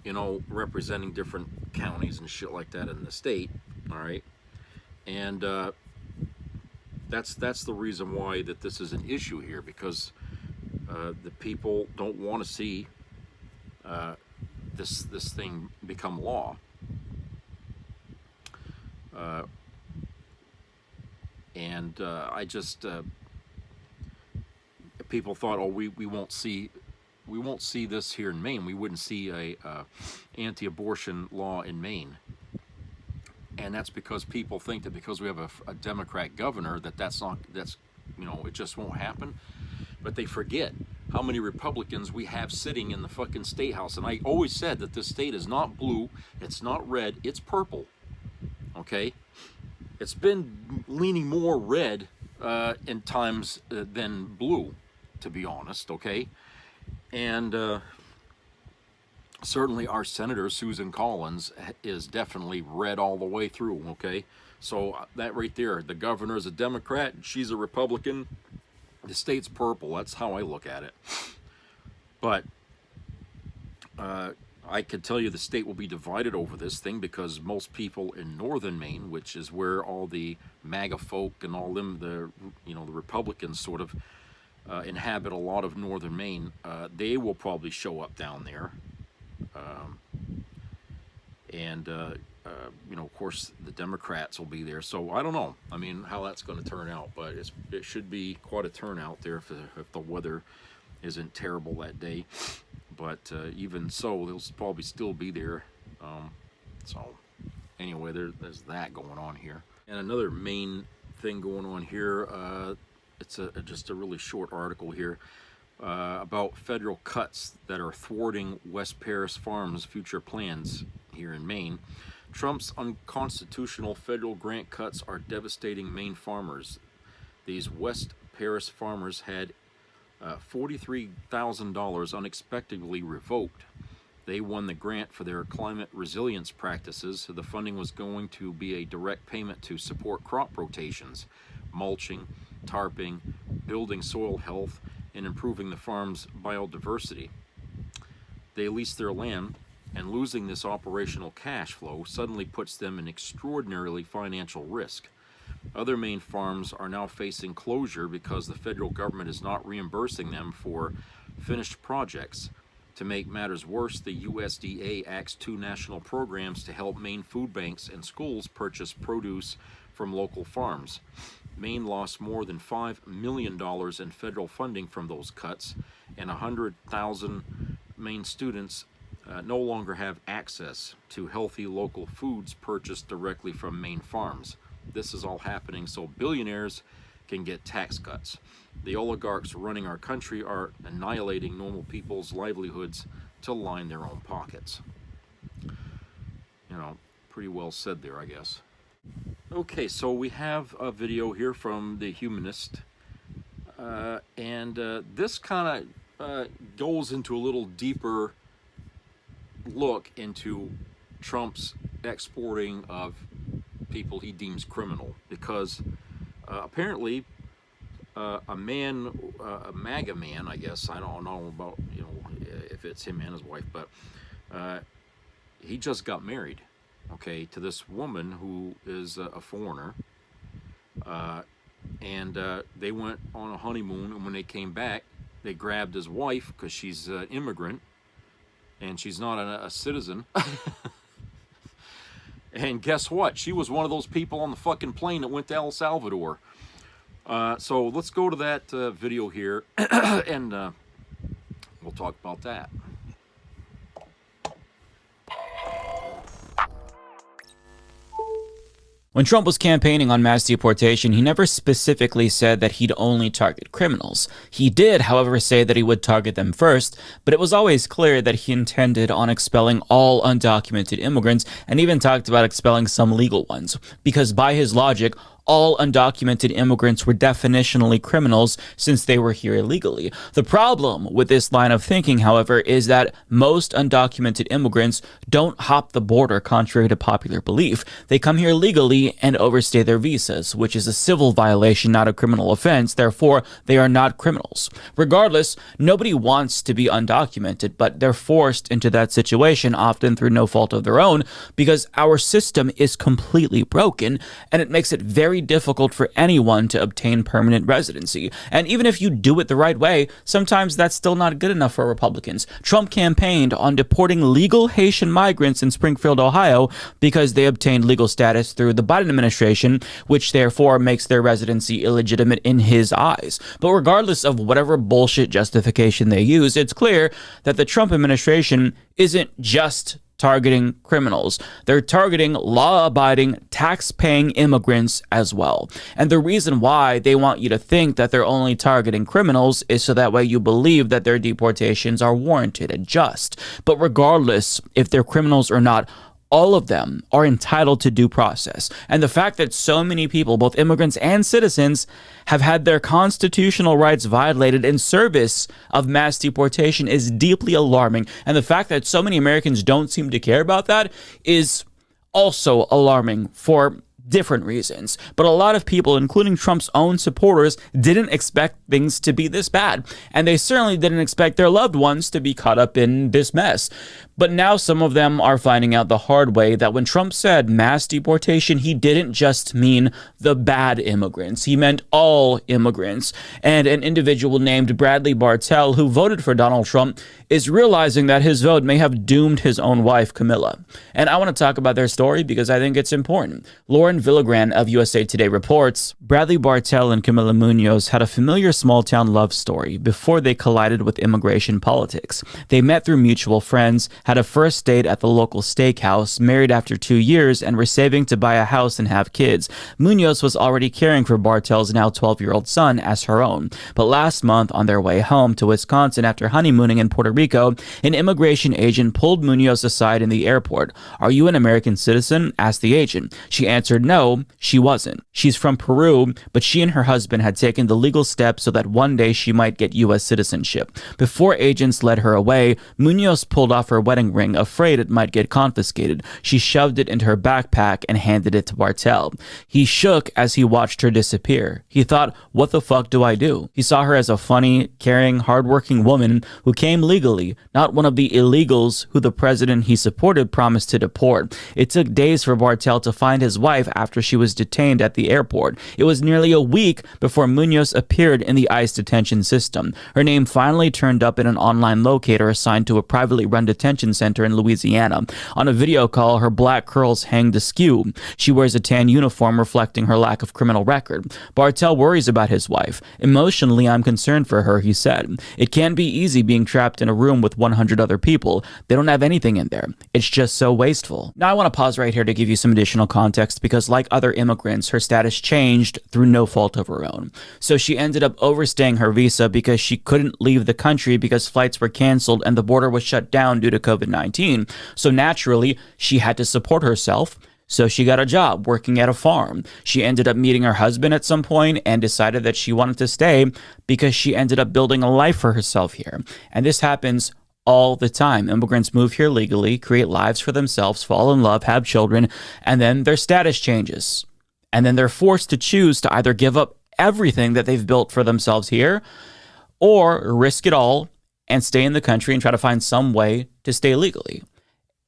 you know, representing different counties and shit like that in the state. All right, and that's the reason why that this is an issue here, because the people don't want to see this thing become law. I just people thought, oh, we won't see this here in Maine. We wouldn't see a anti-abortion law in Maine, and that's because people think that because we have a Democrat governor that's you know, it just won't happen. But they forget how many Republicans we have sitting in the fucking State House. And I always said that this state is not blue, it's not red, it's purple. Okay? It's been leaning more red in times than blue, to be honest, okay? And certainly our Senator, Susan Collins, is definitely red all the way through, okay? So that right there, the governor is a Democrat, she's a Republican. The state's purple. That's how I look at it. But I can tell you the state will be divided over this thing, because most people in northern Maine, which is where all the MAGA folk and all them, the Republicans sort of inhabit a lot of northern Maine, they will probably show up down there. You know, of course, the Democrats will be there. So I don't know. I mean, how that's going to turn out, but it should be quite a turnout there if the weather isn't terrible that day. But even so, they'll probably still be there. So anyway, there's that going on here. And another main thing going on here, it's just a really short article here about federal cuts that are thwarting West Paris Farms' future plans here in Maine. Trump's unconstitutional federal grant cuts are devastating Maine farmers. These West Paris farmers had $43,000 unexpectedly revoked. They won the grant for their climate resilience practices. The funding was going to be a direct payment to support crop rotations, mulching, tarping, building soil health, and improving the farm's biodiversity. They leased their land, and losing this operational cash flow suddenly puts them in extraordinarily financial risk. Other Maine farms are now facing closure because the federal government is not reimbursing them for finished projects. To make matters worse, the USDA acts 2 national programs to help Maine food banks and schools purchase produce from local farms. Maine lost more than $5 million in federal funding from those cuts, and 100,000 Maine students no longer have access to healthy local foods purchased directly from Maine farms. This is all happening so billionaires can get tax cuts. The oligarchs running our country are annihilating normal people's livelihoods to line their own pockets. pretty well said there, I guess. Okay, so we have a video here from The Humanist, and this kind of goes into a little deeper look into Trump's exporting of people he deems criminal, because apparently a man, a MAGA man, I guess, I don't know about, if it's him and his wife, but he just got married, okay, to this woman who is a foreigner, and they went on a honeymoon, and when they came back, they grabbed his wife, because she's an immigrant, and she's not a citizen. And guess what? She was one of those people on the fucking plane that went to El Salvador. So let's go to that video here, and we'll talk about that. When Trump was campaigning on mass deportation, he never specifically said that he'd only target criminals. He did, however, say that he would target them first, but it was always clear that he intended on expelling all undocumented immigrants, and even talked about expelling some legal ones, because by his logic, all undocumented immigrants were definitionally criminals since they were here illegally. The problem with this line of thinking, however, is that most undocumented immigrants don't hop the border contrary to popular belief. They come here legally and overstay their visas, which is a civil violation, not a criminal offense. Therefore, they are not criminals. Regardless, nobody wants to be undocumented, but they're forced into that situation, often through no fault of their own, because our system is completely broken, and it makes it very difficult for anyone to obtain permanent residency. And even if you do it the right way, sometimes that's still not good enough for Republicans. Trump campaigned on deporting legal Haitian migrants in Springfield, Ohio, because they obtained legal status through the Biden administration, which therefore makes their residency illegitimate in his eyes. But regardless of whatever bullshit justification they use, it's clear that the Trump administration isn't just targeting criminals. They're targeting law-abiding, tax-paying immigrants as well. And the reason why they want you to think that they're only targeting criminals is so that way you believe that their deportations are warranted and just. But regardless if they're criminals or not, all of them are entitled to due process. And the fact that so many people, both immigrants and citizens, have had their constitutional rights violated in service of mass deportation is deeply alarming. And the fact that so many Americans don't seem to care about that is also alarming for different reasons. But a lot of people, including Trump's own supporters, didn't expect things to be this bad. And they certainly didn't expect their loved ones to be caught up in this mess. But now some of them are finding out the hard way that when Trump said mass deportation, he didn't just mean the bad immigrants. He meant all immigrants. And an individual named Bradley Bartell, who voted for Donald Trump, is realizing that his vote may have doomed his own wife, Camilla. And I want to talk about their story because I think it's important. Lauren Villagran of USA Today reports, Bradley Bartell and Camilla Munoz had a familiar small-town love story before they collided with immigration politics. They met through mutual friends, had a first date at the local steakhouse, married after 2 years, and were saving to buy a house and have kids. Munoz was already caring for Bartell's now 12-year-old son as her own. But last month, on their way home to Wisconsin after honeymooning in Puerto Rico, an immigration agent pulled Munoz aside in the airport. "Are you an American citizen?" asked the agent. She answered no, she wasn't. She's from Peru, but she and her husband had taken the legal steps so that one day she might get U.S. citizenship. Before agents led her away, Munoz pulled off her wedding ring, afraid it might get confiscated. She shoved it into her backpack and handed it to Bartell. He shook as he watched her disappear. He thought, what the fuck do I do? He saw her as a funny, caring, hardworking woman who came legally, not one of the illegals who the president he supported promised to deport. It took days for Bartell to find his wife after she was detained at the airport. It was nearly a week before Munoz appeared in the ICE detention system. Her name finally turned up in an online locator assigned to a privately run detention center in Louisiana. On a video call, her black curls hanged askew. She wears a tan uniform reflecting her lack of criminal record. Bartell worries about his wife. "Emotionally, I'm concerned for her," he said. "It can't be easy being trapped in a room with 100 other people. They don't have anything in there. It's just so wasteful." Now I want to pause right here to give you some additional context because like other immigrants, her status changed through no fault of her own. So she ended up overstaying her visa because she couldn't leave the country because flights were canceled and the border was shut down due to COVID-19. So naturally, she had to support herself. So she got a job working at a farm. She ended up meeting her husband at some point and decided that she wanted to stay because she ended up building a life for herself here. And this happens all the time. Immigrants move here legally, create lives for themselves, fall in love, have children, and then their status changes. And then they're forced to choose to either give up everything that they've built for themselves here or risk it all and stay in the country and try to find some way to stay legally.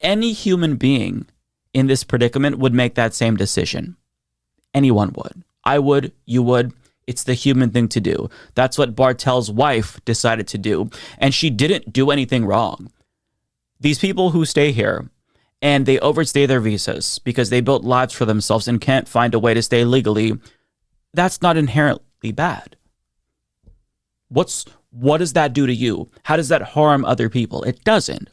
Any human being in this predicament would make that same decision. Anyone would. I would, you would. It's the human thing to do. That's what Bartel's wife decided to do. And she didn't do anything wrong. These people who stay here and they overstay their visas because they built lives for themselves and can't find a way to stay legally, that's not inherently bad. What does that do to you? How does that harm other people? It doesn't.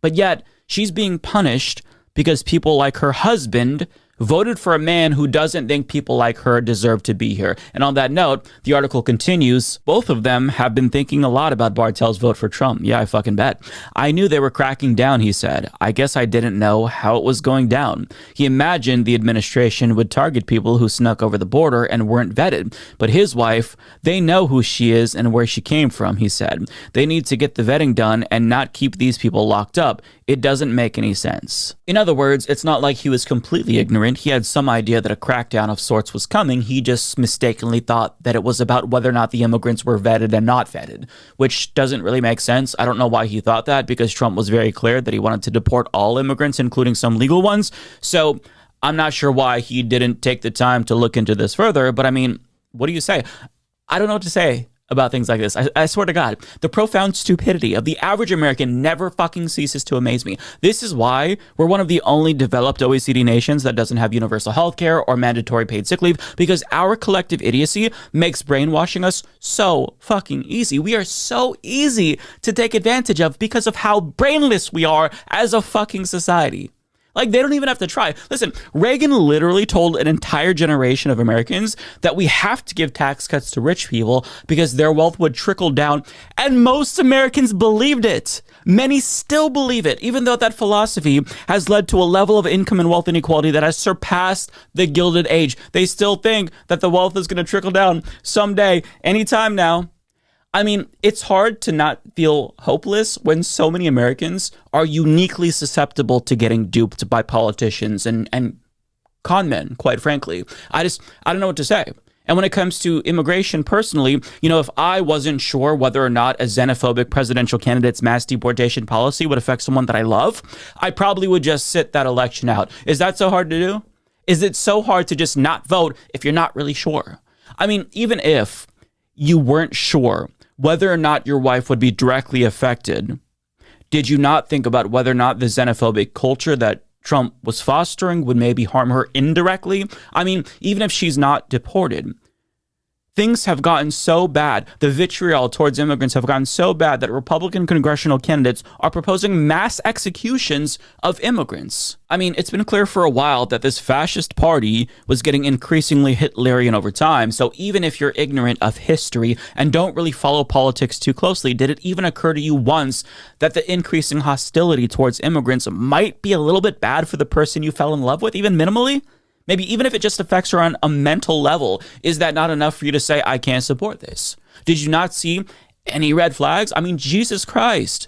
But yet, she's being punished because people like her husband voted for a man who doesn't think people like her deserve to be here. And on that note, the article continues, both of them have been thinking a lot about Bartel's vote for Trump. Yeah, I fucking bet. I knew they were cracking down, he said. I guess I didn't know how it was going down. He imagined the administration would target people who snuck over the border and weren't vetted. But his wife, they know who she is and where she came from, he said. They need to get the vetting done and not keep these people locked up. It doesn't make any sense. In other words, it's not like he was completely ignorant. He had some idea that a crackdown of sorts was coming. He just mistakenly thought that it was about whether or not the immigrants were vetted and not vetted, which doesn't really make sense. I don't know why he thought that, because Trump was very clear that he wanted to deport all immigrants, including some legal ones. So I'm not sure why he didn't take the time to look into this further. But I mean, what do you say? I don't know what to say about things like this. I swear to God, the profound stupidity of the average American never fucking ceases to amaze me. This is why we're one of the only developed OECD nations that doesn't have universal health care or mandatory paid sick leave, because our collective idiocy makes brainwashing us so fucking easy. We are so easy to take advantage of because of how brainless we are as a fucking society. Like, they don't even have to try. Listen, Reagan literally told an entire generation of Americans that we have to give tax cuts to rich people because their wealth would trickle down. And most Americans believed it. Many still believe it, even though that philosophy has led to a level of income and wealth inequality that has surpassed the Gilded Age. They still think that the wealth is going to trickle down someday, anytime now. I mean, it's hard to not feel hopeless when so many Americans are uniquely susceptible to getting duped by politicians and con men, quite frankly. I don't know what to say. And when it comes to immigration personally, you know, if I wasn't sure whether or not a xenophobic presidential candidate's mass deportation policy would affect someone that I love, I probably would just sit that election out. Is that so hard to do? Is it so hard to just not vote if you're not really sure? I mean, even if you weren't sure whether or not your wife would be directly affected, did you not think about whether or not the xenophobic culture that Trump was fostering would maybe harm her indirectly? I mean, even if she's not deported, things have gotten so bad, the vitriol towards immigrants have gotten so bad that Republican congressional candidates are proposing mass executions of immigrants. I mean, it's been clear for a while that this fascist party was getting increasingly Hitlerian over time. So even if you're ignorant of history and don't really follow politics too closely, did it even occur to you once that the increasing hostility towards immigrants might be a little bit bad for the person you fell in love with, even minimally? Maybe even if it just affects her on a mental level, is that not enough for you to say, I can't support this? Did you not see any red flags? I mean, Jesus Christ.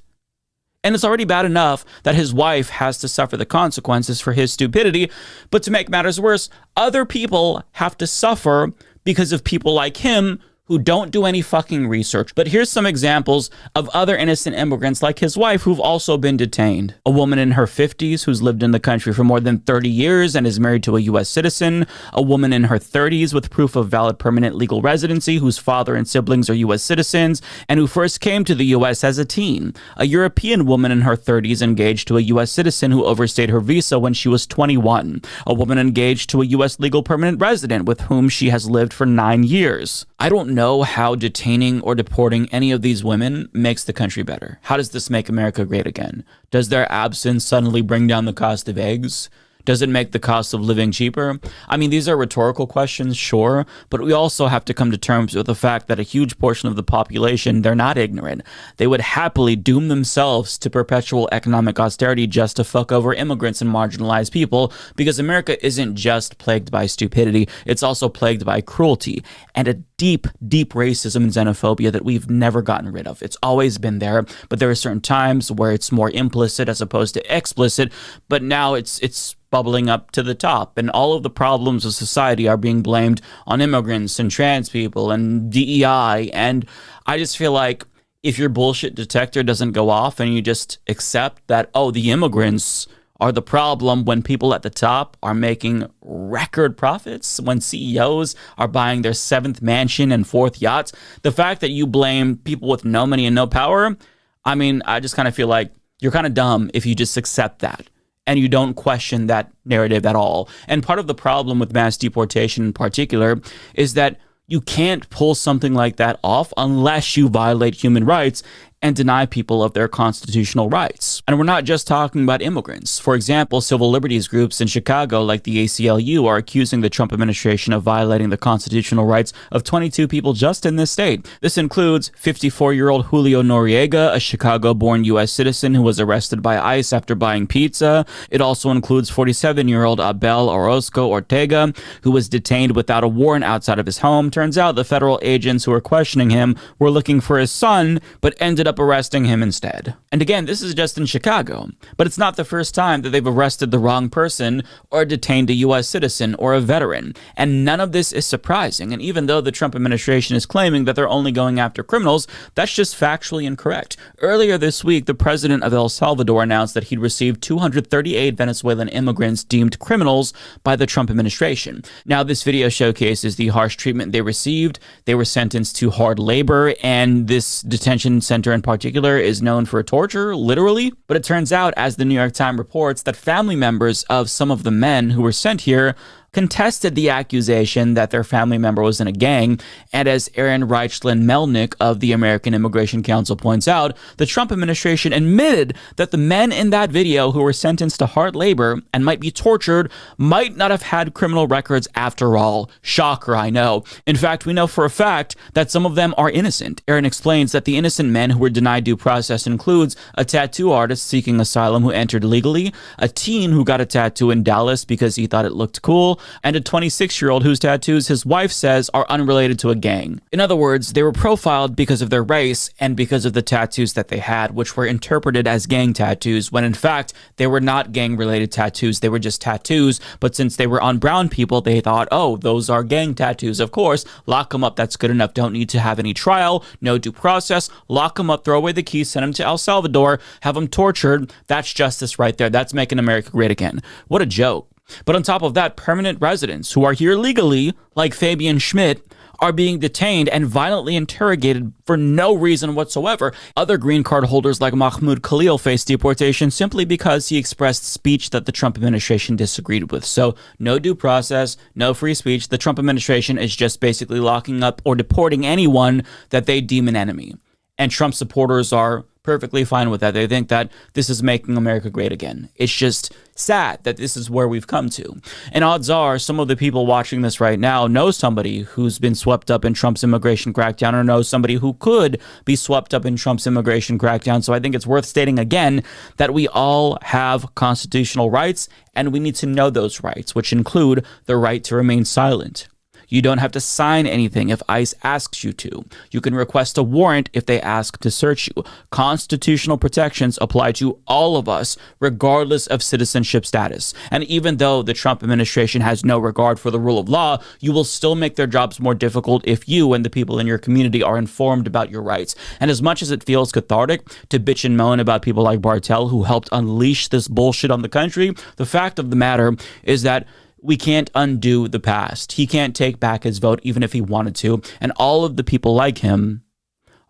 And it's already bad enough that his wife has to suffer the consequences for his stupidity. But to make matters worse, other people have to suffer because of people like him who don't do any fucking research. But here's some examples of other innocent immigrants like his wife who've also been detained. A woman in her 50s who's lived in the country for more than 30 years and is married to a U.S. citizen. A woman in her 30s with proof of valid permanent legal residency whose father and siblings are U.S. citizens and who first came to the U.S. as a teen. A European woman in her 30s engaged to a U.S. citizen who overstayed her visa when she was 21. A woman engaged to a U.S. legal permanent resident with whom she has lived for 9 years. I don't know how detaining or deporting any of these women makes the country better. How does this make America great again? Does their absence suddenly bring down the cost of eggs? Does it make the cost of living cheaper? I mean, these are rhetorical questions, sure, but we also have to come to terms with the fact that a huge portion of the population, they're not ignorant. They would happily doom themselves to perpetual economic austerity just to fuck over immigrants and marginalized people, because America isn't just plagued by stupidity, it's also plagued by cruelty and a deep, deep racism and xenophobia that we've never gotten rid of. It's always been there, but there are certain times where it's more implicit as opposed to explicit, but now it's bubbling up to the top, and all of the problems of society are being blamed on immigrants and trans people and DEI, and I just feel like if your bullshit detector doesn't go off and you just accept that, oh, the immigrants are the problem when people at the top are making record profits, when CEOs are buying their 7th mansion and 4th yachts, the fact that you blame people with no money and no power, I mean, I just kind of feel like you're kind of dumb if you just accept that and you don't question that narrative at all. And part of the problem with mass deportation in particular is that you can't pull something like that off unless you violate human rights and deny people of their constitutional rights. And we're not just talking about immigrants. For example, civil liberties groups in Chicago like the ACLU are accusing the Trump administration of violating the constitutional rights of 22 people just in this state. This includes 54-year-old Julio Noriega, a Chicago-born U.S. citizen who was arrested by ICE after buying pizza. It also includes 47-year-old Abel Orozco Ortega, who was detained without a warrant outside of his home. Turns out the federal agents who were questioning him were looking for his son, but ended up arresting him instead. And again, this is just in Chicago, but it's not the first time that they've arrested the wrong person or detained a U.S. citizen or a veteran. And none of this is surprising. And even though the Trump administration is claiming that they're only going after criminals, that's just factually incorrect. Earlier this week, the president of El Salvador announced that he'd received 238 Venezuelan immigrants deemed criminals by the Trump administration. Now, this video showcases the harsh treatment they received. They were sentenced to hard labor, and this detention center in particular is known for torture, literally. But it turns out, as the New York Times reports, that family members of some of the men who were sent here contested the accusation that their family member was in a gang, and as Aaron Reichlin Melnick of the American Immigration Council points out, the Trump administration admitted that the men in that video who were sentenced to hard labor and might be tortured might not have had criminal records after all. Shocker, I know. In fact, we know for a fact that some of them are innocent. Aaron explains that the innocent men who were denied due process includes a tattoo artist seeking asylum who entered legally, a teen who got a tattoo in Dallas because he thought it looked cool, and a 26-year-old whose tattoos his wife says are unrelated to a gang. In other words, they were profiled because of their race and because of the tattoos that they had, which were interpreted as gang tattoos, when in fact, they were not gang-related tattoos, they were just tattoos, but since they were on brown people, they thought, oh, those are gang tattoos, of course, lock them up, that's good enough, don't need to have any trial, no due process, lock them up, throw away the keys, send them to El Salvador, have them tortured, that's justice right there, that's making America great again. What a joke. But on top of that, permanent residents who are here legally, like Fabian Schmidt, are being detained and violently interrogated for no reason whatsoever. Other green card holders like Mahmoud Khalil face deportation simply because he expressed speech that the Trump administration disagreed with. So no due process, no free speech. The Trump administration is just basically locking up or deporting anyone that they deem an enemy. And Trump supporters are perfectly fine with that. They think that this is making America great again. It's just sad that this is where we've come to. And odds are some of the people watching this right now know somebody who's been swept up in Trump's immigration crackdown or knows somebody who could be swept up in Trump's immigration crackdown. So I think it's worth stating again that we all have constitutional rights and we need to know those rights, which include the right to remain silent. You don't have to sign anything if ICE asks you to. You can request a warrant if they ask to search you. Constitutional protections apply to all of us, regardless of citizenship status. And even though the Trump administration has no regard for the rule of law, you will still make their jobs more difficult if you and the people in your community are informed about your rights. And as much as it feels cathartic to bitch and moan about people like Bartell who helped unleash this bullshit on the country, the fact of the matter is that we can't undo the past. He can't take back his vote even if he wanted to. And all of the people like him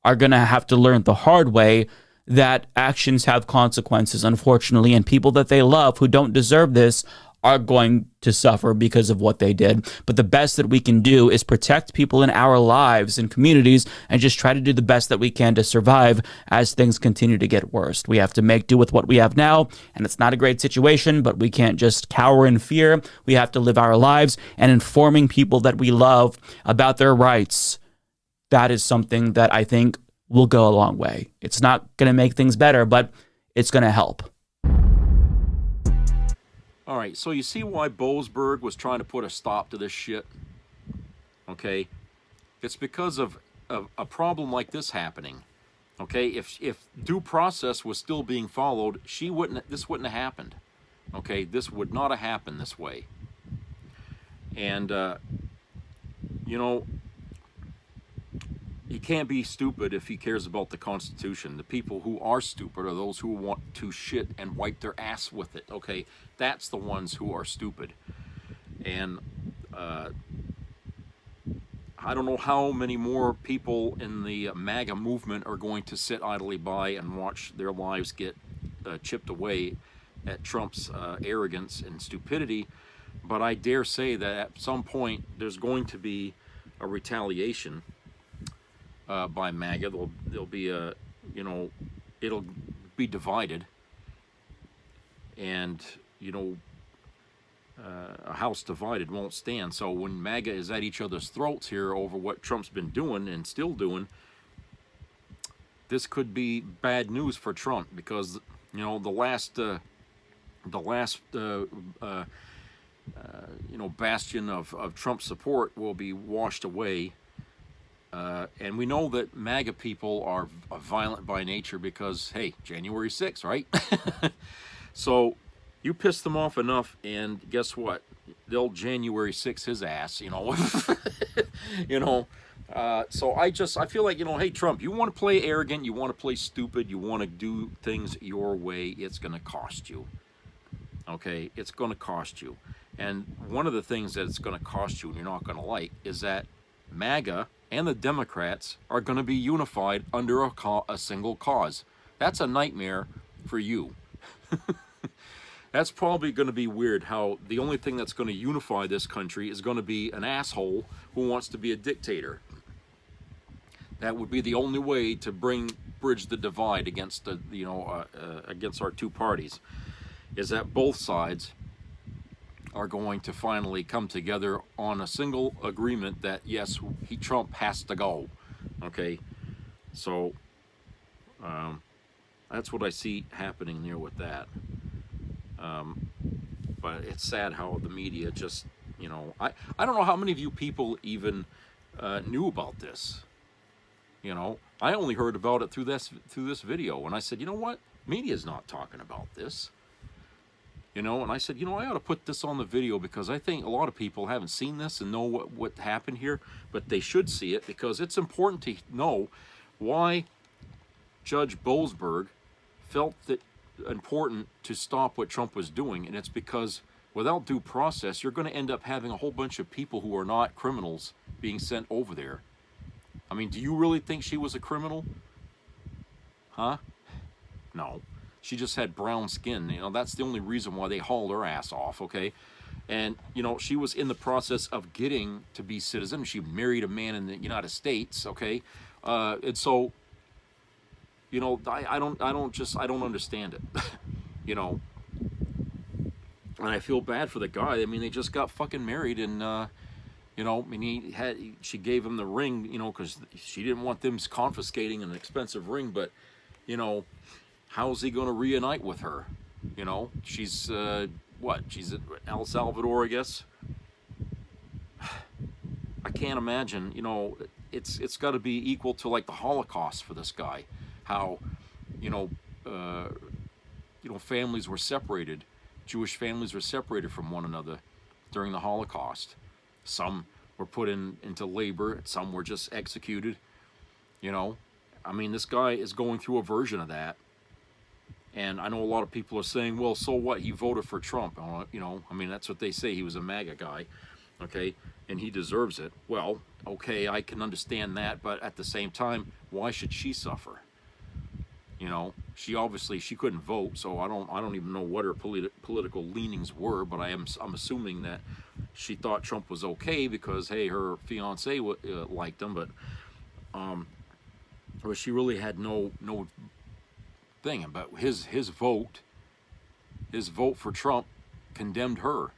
are going to have to learn the hard way that actions have consequences, unfortunately. And people that they love who don't deserve this are going to suffer because of what they did. But the best that we can do is protect people in our lives and communities and just try to do the best that we can to survive as things continue to get worse. We have to make do with what we have now, and it's not a great situation, but we can't just cower in fear. We have to live our lives, and informing people that we love about their rights, that is something that I think will go a long way. It's not going to make things better, but it's going to help. All right, so you see why Boasberg was trying to put a stop to this shit? Okay? It's because of a problem like this happening. Okay? If due process was still being followed, this wouldn't have happened. Okay? This would not have happened this way. And, you know, he can't be stupid if he cares about the Constitution. The people who are stupid are those who want to shit and wipe their ass with it. Okay, that's the ones who are stupid. And I don't know how many more people in the MAGA movement are going to sit idly by and watch their lives get chipped away at Trump's arrogance and stupidity. But I dare say that at some point there's going to be a retaliation by MAGA. There'll be a, you know, it'll be divided, and you know, a house divided won't stand. So when MAGA is at each other's throats here over what Trump's been doing and still doing, this could be bad news for Trump, because you know the last you know, bastion of Trump support will be washed away. And we know that MAGA people are violent by nature because, hey, January 6th, right? So you piss them off enough, and guess what? They'll January 6 his ass, you know. You know. So I feel like, you know, hey, Trump, you want to play arrogant, you want to play stupid, you want to do things your way, it's going to cost you. Okay? It's going to cost you. And one of the things that it's going to cost you and you're not going to like is that MAGA and the Democrats are going to be unified under a single cause. That's a nightmare for you. That's probably going to be weird, how the only thing that's going to unify this country is going to be an asshole who wants to be a dictator. That would be the only way to bridge the divide against the, you know, against our two parties, is that both sides are going to finally come together on a single agreement that, yes, Trump has to go. Okay? So, that's what I see happening there with that. But it's sad how the media just, you know, I don't know how many of you people even knew about this. You know, I only heard about it through this video, and I said, you know what? Media's not talking about this. You know, and I said, you know, I ought to put this on the video because I think a lot of people haven't seen this and know what happened here, but they should see it because it's important to know why Judge Boasberg felt that important to stop what Trump was doing. And it's because without due process, you're going to end up having a whole bunch of people who are not criminals being sent over there. I mean, do you really think she was a criminal? Huh? No. She just had brown skin. You know, that's the only reason why they hauled her ass off, okay? And, you know, she was in the process of getting to be citizen. She married a man in the United States, okay? And so, you know, I don't understand it, you know? And I feel bad for the guy. I mean, they just got fucking married, and, you know, I mean, she gave him the ring, you know, because she didn't want them confiscating an expensive ring, but, you know, how's he going to reunite with her? You know, she's, what? She's at El Salvador, I guess. I can't imagine, you know, it's got to be equal to like the Holocaust for this guy. How, you know, families were separated. Jewish families were separated from one another during the Holocaust. Some were put into labor, some were just executed. You know, I mean, this guy is going through a version of that. And I know a lot of people are saying, well, so what? He voted for Trump. You know, I mean, that's what they say. He was a MAGA guy, okay? And he deserves it. Well, okay, I can understand that. But at the same time, why should she suffer? You know, she couldn't vote, so I don't even know what her political leanings were, but I'm assuming that she thought Trump was okay because, hey, her fiance liked him, but she really had no thing. But his vote for Trump condemned her.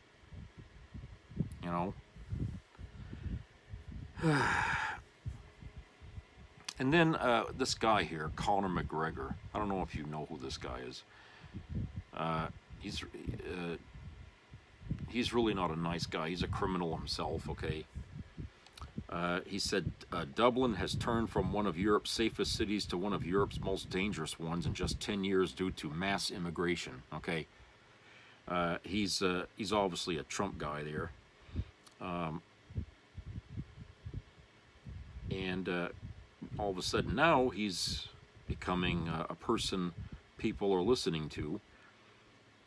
You know. And then this guy here, Conor McGregor. I don't know if you know who this guy is. He's really not a nice guy. He's a criminal himself, okay? He said, Dublin has turned from one of Europe's safest cities to one of Europe's most dangerous ones in just 10 years due to mass immigration, okay? He's obviously a Trump guy there. And all of a sudden now he's becoming a person people are listening to.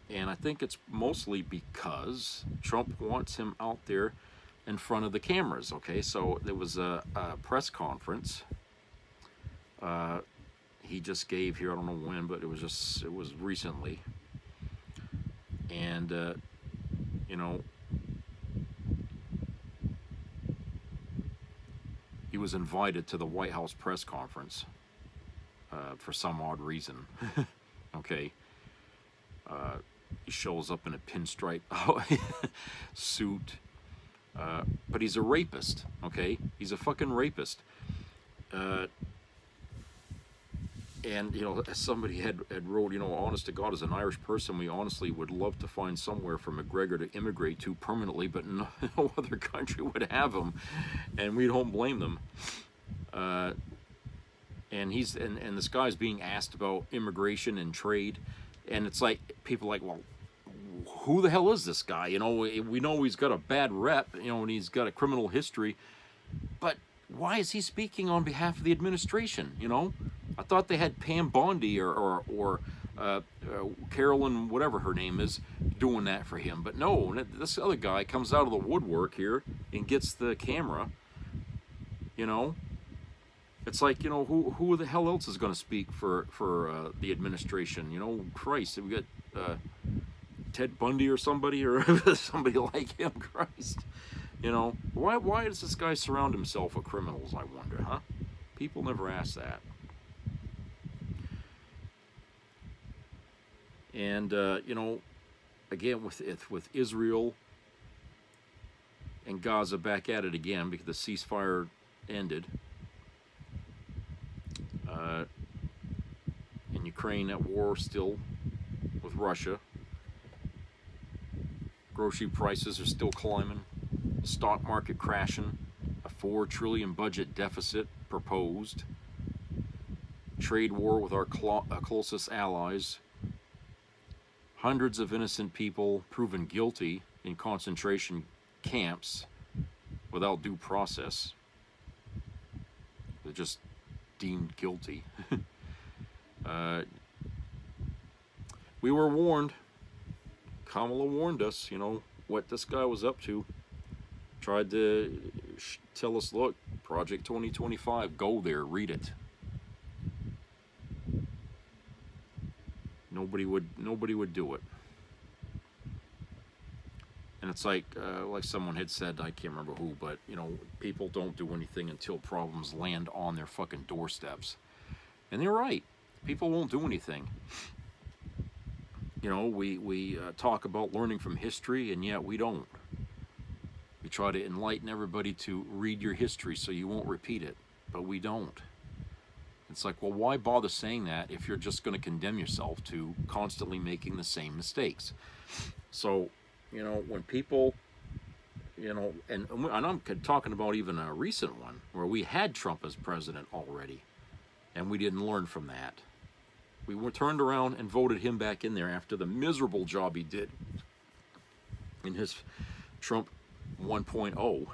And I think it's mostly because Trump wants him out there in front of the cameras, okay? So there was a press conference he just gave here, I don't know when, but it was recently. And, you know, he was invited to the White House press conference for some odd reason, okay? He shows up in a pinstripe suit, but he's a rapist, okay? He's a fucking rapist. And, you know, somebody had wrote, you know, honest to God, as an Irish person, we honestly would love to find somewhere for McGregor to immigrate to permanently, but no other country would have him, and we don't blame them. And this guy's being asked about immigration and trade, and it's like, people are like, well, who the hell is this guy? You know, we know he's got a bad rep, you know, and he's got a criminal history, but why is he speaking on behalf of the administration, you know? I thought they had Pam Bondi or Carolyn, whatever her name is, doing that for him. But no, this other guy comes out of the woodwork here and gets the camera, you know? It's like, you know, who the hell else is going to speak for the administration? You know, Christ, we got Ted Bundy or somebody like him, Christ. You know, why does this guy surround himself with criminals, I wonder, huh? People never ask that. And, you know, again, with Israel and Gaza back at it again because the ceasefire ended. And Ukraine at war still with Russia. Grocery prices are still climbing. Stock market crashing. A $4 trillion budget deficit proposed. Trade war with our closest allies. Hundreds of innocent people proven guilty in concentration camps without due process. They're just deemed guilty. We were warned. Kamala warned us, you know, what this guy was up to. Tried to tell us, look, Project 2025, go there, read it. Nobody would do it. And it's like someone had said, I can't remember who, but, you know, people don't do anything until problems land on their fucking doorsteps. And they're right. People won't do anything. You know, we talk about learning from history, and yet we don't. We try to enlighten everybody to read your history so you won't repeat it, but we don't. It's like, well, why bother saying that if you're just going to condemn yourself to constantly making the same mistakes? So, you know, when people, you know, and I'm talking about even a recent one where we had Trump as president already, and we didn't learn from that. We were turned around and voted him back in there after the miserable job he did in his Trump 1.0.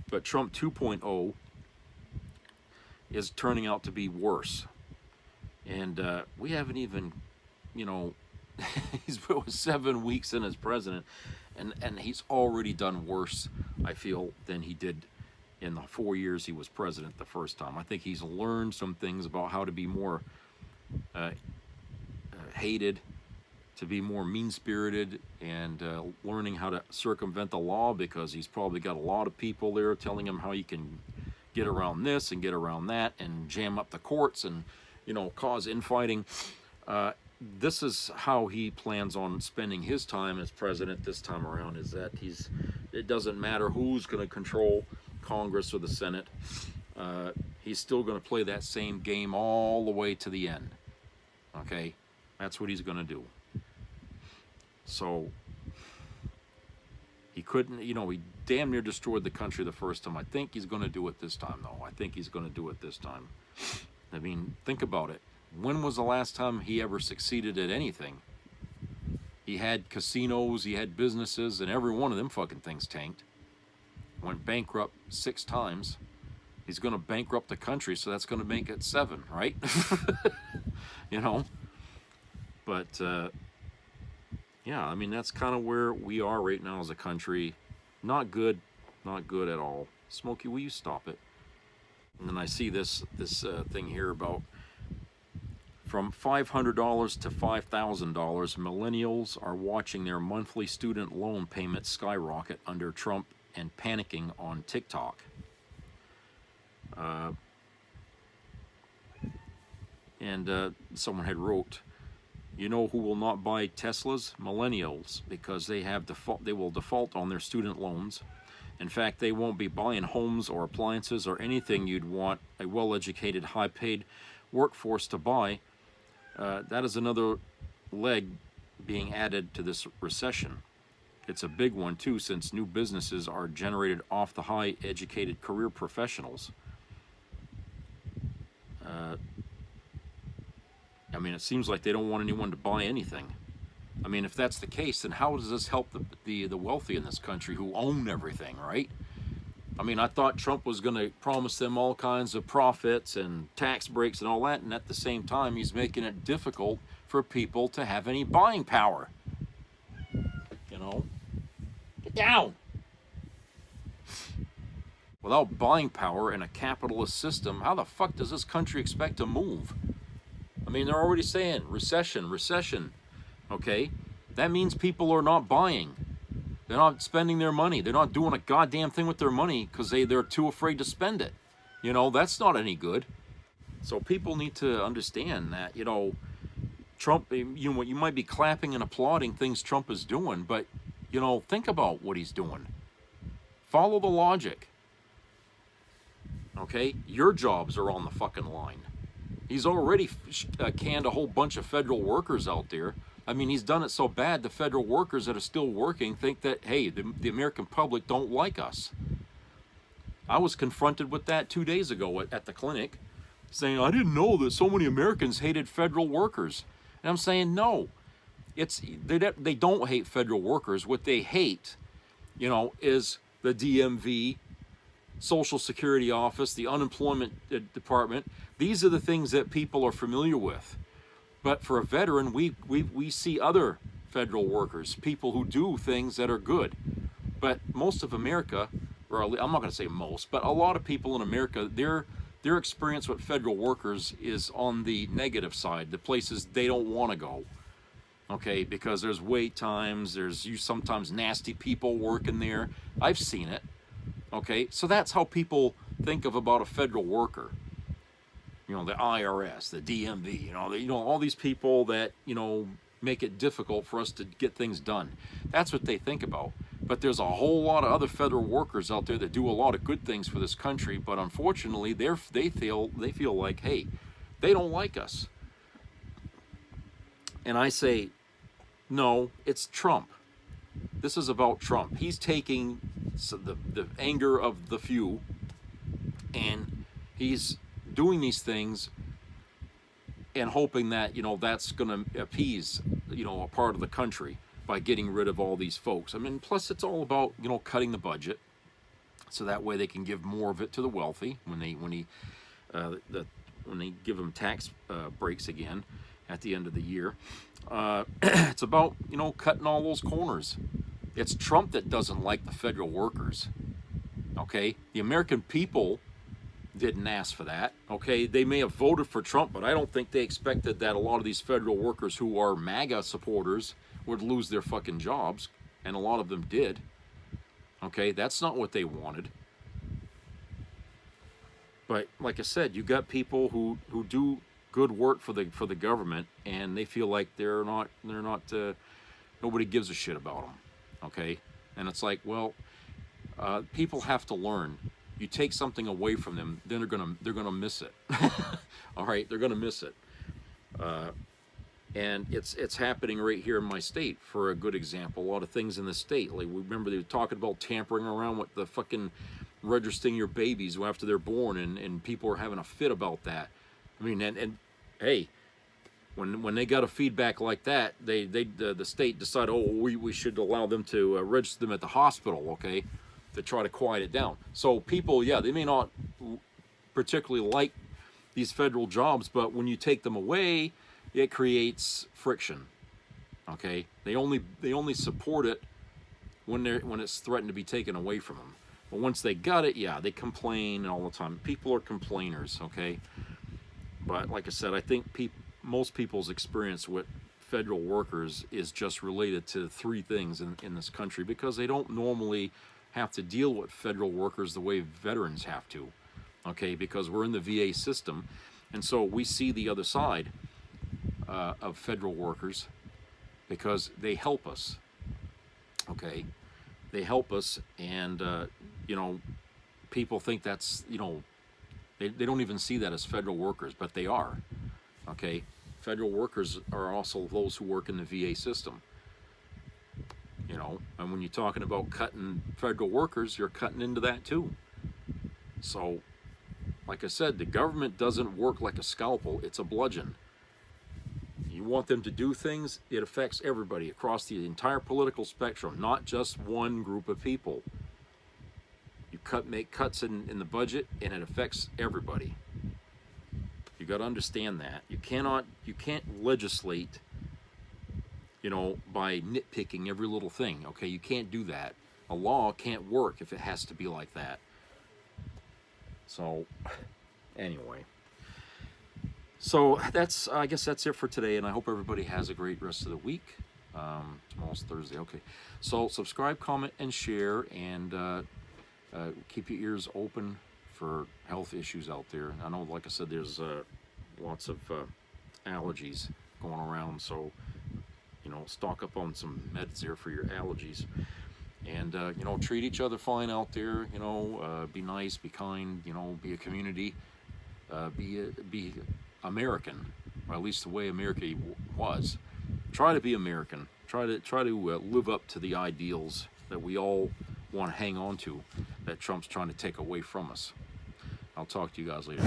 But Trump 2.0 is turning out to be worse. And we haven't even, you know, he's been 7 weeks in as president, and he's already done worse, I feel, than he did in the 4 years he was president the first time. I think he's learned some things about how to be more hated, to be more mean-spirited, and learning how to circumvent the law, because he's probably got a lot of people there telling him how you can get around this and get around that and jam up the courts and, you know, cause infighting. This is how he plans on spending his time as president this time around, is that it doesn't matter who's going to control Congress or the Senate. He's still going to play that same game all the way to the end. Okay? That's what he's going to do. So he couldn't, you know, he damn near destroyed the country the first time. I think he's going to do it this time, though. I think he's going to do it this time. I mean, think about it. When was the last time he ever succeeded at anything? He had casinos, he had businesses, and every one of them fucking things tanked. Went bankrupt 6 times. He's going to bankrupt the country, so that's going to make it 7, right? You know? But, yeah, I mean, that's kind of where we are right now as a country. Not good. Not good at all. Smokey, will you stop it? And then I see this thing here about from $500 to $5,000, millennials are watching their monthly student loan payments skyrocket under Trump and panicking on TikTok. Someone had wrote, you know who will not buy Teslas? Millennials, because they will default on their student loans. In fact, they won't be buying homes or appliances or anything you'd want a well-educated, high-paid workforce to buy. That is another leg being added to this recession. It's a big one, too, since new businesses are generated off the high-educated career professionals. I mean, it seems like they don't want anyone to buy anything. I mean, if that's the case, then how does this help the wealthy in this country who own everything, right? I mean, I thought Trump was going to promise them all kinds of profits and tax breaks and all that, and at the same time, he's making it difficult for people to have any buying power. You know? Get down! Without buying power in a capitalist system, how the fuck does this country expect to move? I mean, they're already saying recession, recession. Okay? That means people are not buying. They're not spending their money. They're not doing a goddamn thing with their money because they're too afraid to spend it. You know, that's not any good. So people need to understand that, you know, Trump, you know, you might be clapping and applauding things Trump is doing, but, you know, think about what he's doing. Follow the logic. Okay? Your jobs are on the fucking line. He's already canned a whole bunch of federal workers out there. I mean, he's done it so bad, the federal workers that are still working think that, hey, the American public don't like us. I was confronted with that 2 days ago at the clinic, saying, I didn't know that so many Americans hated federal workers. And I'm saying, no, they don't hate federal workers. What they hate, you know, is the DMV, Social Security Office, the Unemployment Department. These are the things that people are familiar with. But for a veteran, we see other federal workers, people who do things that are good. But most of America, or I'm not going to say most, but a lot of people in America, their experience with federal workers is on the negative side, the places they don't want to go. Okay, because there's wait times, there's sometimes nasty people working there. I've seen it. Okay, so that's how people think about a federal worker. You know, the IRS, the DMV, you know, all these people that, you know, make it difficult for us to get things done. That's what they think about. But there's a whole lot of other federal workers out there that do a lot of good things for this country, but unfortunately, they feel like, hey, they don't like us. And I say, no, it's Trump. This is about Trump. He's taking the anger of the few, and he's doing these things and hoping that, you know, that's going to appease, you know, a part of the country by getting rid of all these folks. I mean, plus it's all about, you know, cutting the budget so that way they can give more of it to the wealthy when they give them tax breaks again at the end of the year. It's about, you know, cutting all those corners. It's Trump that doesn't like the federal workers. Okay, the American people didn't ask for that. Okay, they may have voted for Trump, but I don't think they expected that a lot of these federal workers who are MAGA supporters would lose their fucking jobs, and a lot of them did. Okay, that's not what they wanted. But like I said, you got people who do good work for the government, and they feel like they're not nobody gives a shit about them. Okay, and it's like, well, people have to learn. You take something away from them, then they're gonna miss it. All right, they're gonna miss it. And it's happening right here in my state. For a good example, a lot of things in the state, like we remember they were talking about tampering around with the fucking registering your babies after they're born, and people are having a fit about that. I mean, and hey, when they got a feedback like that, the state decided, oh, we should allow them to register them at the hospital, okay, to try to quiet it down. So people, yeah, they may not particularly like these federal jobs, but when you take them away, it creates friction. Okay, they only support it when it's threatened to be taken away from them. But once they got it, yeah, they complain all the time. People are complainers, okay? But like I said, I think most people's experience with federal workers is just related to three things in this country, because they don't normally have to deal with federal workers the way veterans have to, okay? Because we're in the VA system, and so we see the other side of federal workers because they help us, okay? They help us, and you know, people think that's, you know, they don't even see that as federal workers, but they are, okay? Federal workers are also those who work in the VA system, you know, and when you're talking about cutting federal workers, you're cutting into that too. So, like I said, the government doesn't work like a scalpel, it's a bludgeon. You want them to do things, it affects everybody across the entire political spectrum, not just one group of people. You make cuts in the budget, and it affects everybody. You got to understand that. You can't legislate, you know, by nitpicking every little thing. Okay, you can't do that. A law can't work if it has to be like that. So, anyway. So I guess that's it for today, and I hope everybody has a great rest of the week. Tomorrow's Thursday, okay. So subscribe, comment, and share, and keep your ears open for health issues out there. I know, like I said, there's lots of allergies going around, so, you know, stock up on some meds there for your allergies. And, you know, treat each other fine out there, you know, be nice, be kind, you know, be a community, be American, or at least the way America was. Try to be American. Try to live up to the ideals that we all want to hang on to, that Trump's trying to take away from us. I'll talk to you guys later.